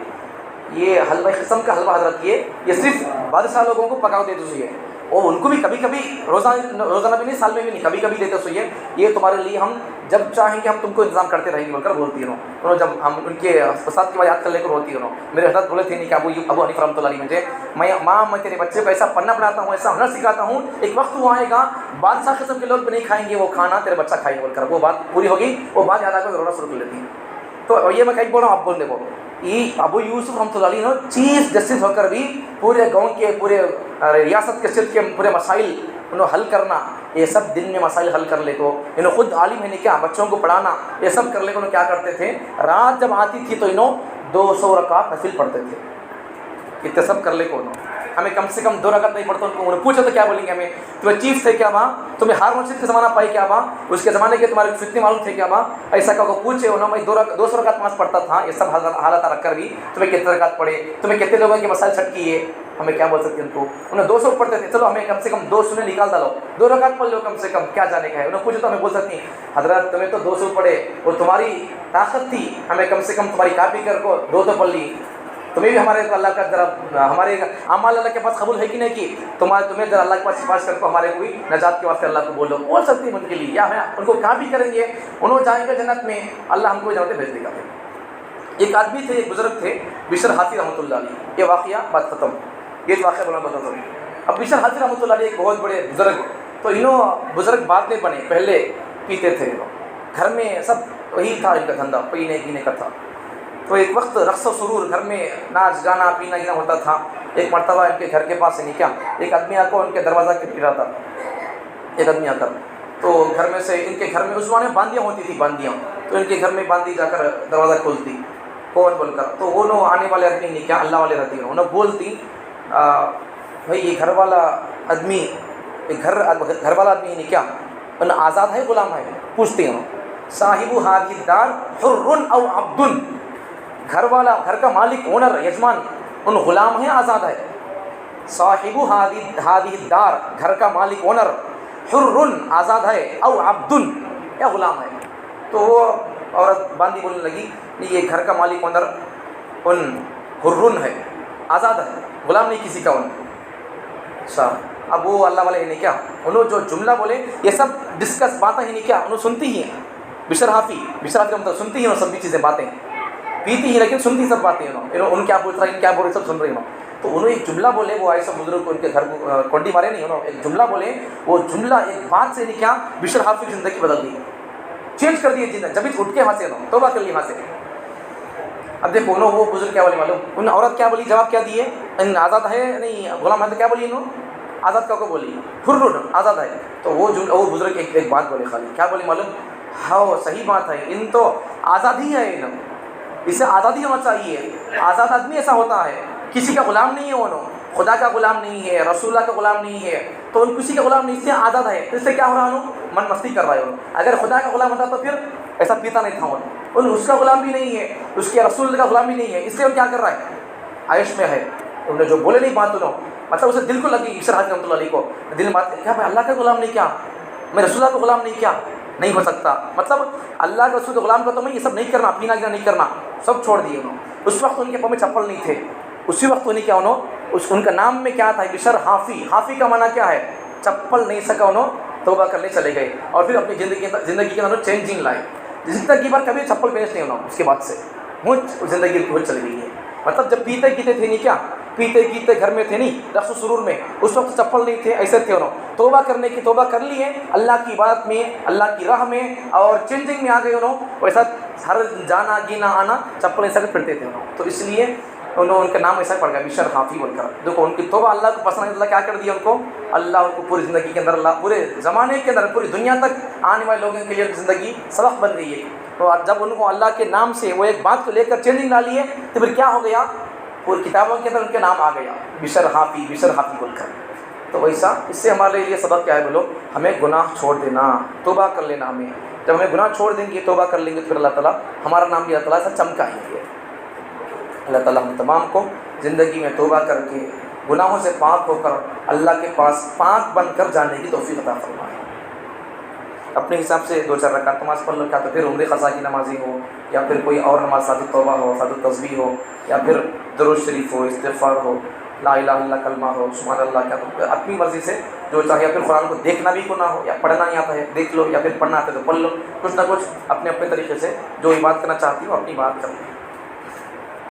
یہ حلوہ قسم کا حلوہ حضرت یہ صرف بادشاہ لوگوں کو پکاؤ دیتے سوئے، اور ان کو بھی کبھی کبھی روزانہ بھی نہیں، سال میں بھی نہیں، کبھی کبھی دیتے سوئے، یہ تمہارے لیے ہم جب چاہیں گے ہم تم کو انتظام کرتے رہیں گے بول کر بولتی انہوں، جب ہم ان کے استاد کی بات یاد کر لے کر ہوتی انہوں، میرے حضرت بولے تھے نہیں کہ ابو حنیفہ رحمۃ اللہ علیہ مجھے میں تیرے بچے کو ایسا پڑھنا پڑھاتا ہوں، ایسا ہنر سکھاتا ہوں، ایک وقت وہ آئے گا بادشاہ قسم کے لوگ بھی نہیں کھائیں گے وہ کھانا، تیرے بچہ کھائیں گے بول کر وہ بات پوری ہوگی، وہ بات یاد آ کر رونا شروع کر لیتی ہے۔ تو یہ میں کہیں بول رہا ہوں، آپ بول دے وہ ابو یوسف رحمۃ اللہ علیہ چیف جسٹس ہو کر بھی پورے گاؤں کے پورے ریاست کے صرف کے پورے مسائل انہوں حل کرنا، یہ سب دن میں مسائل حل کر لے کو، انہوں خود عالم ہے نہیں کیا بچوں کو پڑھانا، یہ سب کر لے کو کیا کرتے تھے، رات جب آتی تھی تو 200 رکعت نفل پڑھتے تھے، اتنے سب کر لے کون ہمیں کم سے کم 2 رکعت نہیں پڑھتا ان کو انہیں پوچھا تو کیا بولیں گے ہمیں تمہیں چیف تھے کیا وہاں تمہیں ہارون رشید کا زمانہ پائی کیا وہاں اس کے زمانے کے تمہارے فتنے معلوم تھے کیا وہاں ایسا کہ پوچھے انہوں میں 200 رکعت نماز پڑھتا تھا یہ سب حالات رکھ کر بھی تمہیں کتنے رکعت پڑھے تمہیں کتنے لوگوں کے مسائل چھٹ کیے ہمیں کیا بول سکتے ہیں ان کو انہیں 200 پڑھتے تھے چلو ہمیں کم سے کم 200 نکال ڈالو 2 رکعت پڑھ لو کم سے کم کیا جانے کا ہے انہیں پوچھو تو ہمیں بول سکتی ہیں حضرت تمہیں تو 200 پڑھے وہ تمہاری طاقت تھی ہمیں کم سے کم تمہاری کاپی کر کو 2 تو پڑھ لی تمہیں بھی ہمارے اللہ کا ذرا ہمارے اعمال اللہ کے پاس قبول ہے کہ نہیں کی تمہیں ذرا اللہ کے پاس سفارش کر کو ہمارے کوئی نجات کے واسطے اللہ کو بول سکتی ہیں ان کے لیے یا ہمیں ان کو کہاں بھی کریں گے انہوں جائیں گے جنت میں اللہ ہم کو جنت بھیج دے گا ایک آدمی تھے ایک بزرگ تھے بشر حافی رحمۃ اللہ علیہ یہ واقعہ بات ختم یہ واقعہ بولا بتا دوں اب بشر حافی رحمۃ اللہ علیہ ایک بہت بڑے بزرگ تو انہوں بزرگ بعد میں بنے پہلے پیتے تھے گھر میں سب وہی تھا ان کا دھندا پینے پینے کا تھا تو ایک وقت رقص و سرور گھر میں ناچ گانا پینا گینا ہوتا تھا ایک مرتبہ ان کے گھر کے پاس سے نکلا ایک آدمی آ کر ان کے دروازہ کے پھرا تھا ایک آدمی آ کر تو گھر میں سے ان کے گھر میں اس زمانے میں باندیاں ہوتی تھی باندیاں تو ان کے گھر میں باندی جا کر دروازہ کھولتی کون بول کر تو وہ لوگ آنے والے آدمی نہیں کیا اللہ والے رہتی انہوں بولتی بھائی یہ گھر والا آدمی گھر والا آدمی نہیں کیا انہیں آزاد ہے غلام ہے پوچھتے ہیں صاحب ہادی دار حر او عبد گھر والا گھر کا مالک اونر یجمان ان غلام ہے آزاد ہے صاحب ہادی دار گھر کا مالک اونر حر آزاد ہے او عبد یا غلام ہے تو وہ عورت باندی بولنے لگی یہ گھر کا مالک اونر ان حر ہے آزاد ہے غلام نہیں کسی کا ان اچھا اب وہ اللہ والے ہی نہیں کیا انہوں جو جملہ بولے یہ سب ڈسکس باتیں ہی نہیں کیا انہوں سنتی ہی ہیں بشر حافی کا مطلب سنتی ہی انہوں سب بھی چیزیں باتیں پیتی ہی لیکن سنتی سب باتیں ان کیا بول رہا ہے کیا بول رہے سب سن رہی ہوں تو انہوں ایک جملہ بولے وہ ایسا بزرگ کو ان کے گھر کو کونڈی مارے نہیں انہوں ایک جملہ بولے وہ جملہ ایک بات سے نہیں کیا بشر حافی کی زندگی بدل دی چینج کر دی زندگی جب اٹھ کے وہاں سے انہوں توبہ کر لی وہاں سے اب دیکھو انہوں وہ بزرگ کیا بولے معلوم ان عورت کیا بولی جواب کیا دیے ان آزاد ہے نہیں غلام ہے تو کیا بولی انہوں آزاد کا کو بولی حر آزاد ہے تو وہ بزرگ ایک بات بولے خالی کیا بولی معلوم ہاں صحیح بات ہے ان تو آزاد ہی ہے ان اسے آزادی ہونا چاہیے آزاد آدمی ایسا ہوتا ہے کسی کا غلام نہیں ہے انہوں خدا کا غلام نہیں ہے رسول اللہ کا غلام نہیں ہے تو ان کسی کا غلام نہیں اس سے آزاد ہے تو اس سے کیا ہو رہا انہوں من مستی کر رہا ہے انہوں اگر خدا کا غلام ہوتا تو پھر ایسا پیتا نہیں تھا ان اس کا غلام بھی نہیں ہے اس کے رسول کا غلام بھی نہیں ہے اس سے وہ کیا کر رہا ہے عائش میں ہے انہوں نے جو بولے نہیں بات انہوں مطلب اسے دل کو لگی بشر حافی رحمۃ اللہ علیہ کو دل میں بات کیا میں اللہ کا غلام نہیں کیا میں رسول اللہ کا غلام نہیں کیا نہیں ہو سکتا مطلب اللہ کے رسول کے غلام کا تو میں یہ سب نہیں کرنا پینا گینا نہیں کرنا سب چھوڑ دیے انہوں اس وقت ان کے پاؤں میں چپل نہیں تھے اسی وقت انہیں کیا انہوں ان کا نام میں کیا تھا بشر حافی کا معنی کیا ہے چپل نہیں سکا انہوں توبہ کرنے چلے گئے اور پھر اپنی زندگی کے اندر چینجنگ لائے زندگی بھر کبھی چپل پہنچ نہیں انہوں اس کے بعد سے زندگی بہت چلی گئی ہے مطلب جب پیتے گیتے تھے نہیں کیا پیتے گیتے گھر میں تھے نہیں رقص و سرور میں اس وقت چپل نہیں تھے ایسے تھے انہوں توبہ کرنے کی توبہ کر لی ہے اللہ کی عبادت میں اللہ کی راہ میں اور چینجنگ میں آ گئے انہوں ویسا ہر جانا گینا آنا چپل ایسا کر پھرتے تھے انہوں تو اس لیے انہوں ان کا نام ایسا پڑ گیا بشر حافی بول کر دیکھو ان کی توبہ اللہ کو پسند اللہ کیا کر دیا ان کو اللہ ان کو پوری زندگی کے اندر اللہ پورے زمانے کے اندر پوری دنیا تک آنے والے لوگوں کے لیے زندگی سبق بن گئی ہے تو جب ان کو اللہ کے نام سے وہ ایک بات کو لے کر چینجنگ ڈالی ہے تو پھر کیا ہو گیا پوری کتابوں کے اندر ان کے نام آ گیا بشر حافی بول کر تو ویسا اس سے ہمارے لیے سبق کیا ہے بولو ہمیں گناہ چھوڑ دینا توبہ کر لینا ہمیں جب ہمیں گناہ چھوڑ دیں گے توبہ کر لیں گے تو پھر اللہ تعالیٰ ہمارا نام بھی اللہ تعالیٰ سے چمکائیں گے اللہ تعالیٰ ہم تمام کو زندگی میں توبہ کر کے گناہوں سے پاک ہو کر اللہ کے پاس پاک بن کر جانے کی توفیق عطا فرمائے اپنے حساب سے 2-4 رکعت نماز پڑھ لو کیا تو پھر عمر قضا کی نمازی ہو یا پھر کوئی اور نماز ساتھ توبہ ہو ساتھ تسبیح ہو یا پھر درود شریف ہو استغفار ہو لا الہ الا اللہ کلمہ ہو سبحان اللہ کیا تو اپنی مرضی سے جو چاہے یا پھر قرآن کو دیکھنا بھی کو نہ ہو یا پڑھنا نہیں آتا ہے دیکھ لو یا پھر پڑھنا آتا ہے تو پڑھ لو کچھ نہ کچھ اپنے طریقے سے جو بات کرنا چاہتی ہو اپنی بات کر لو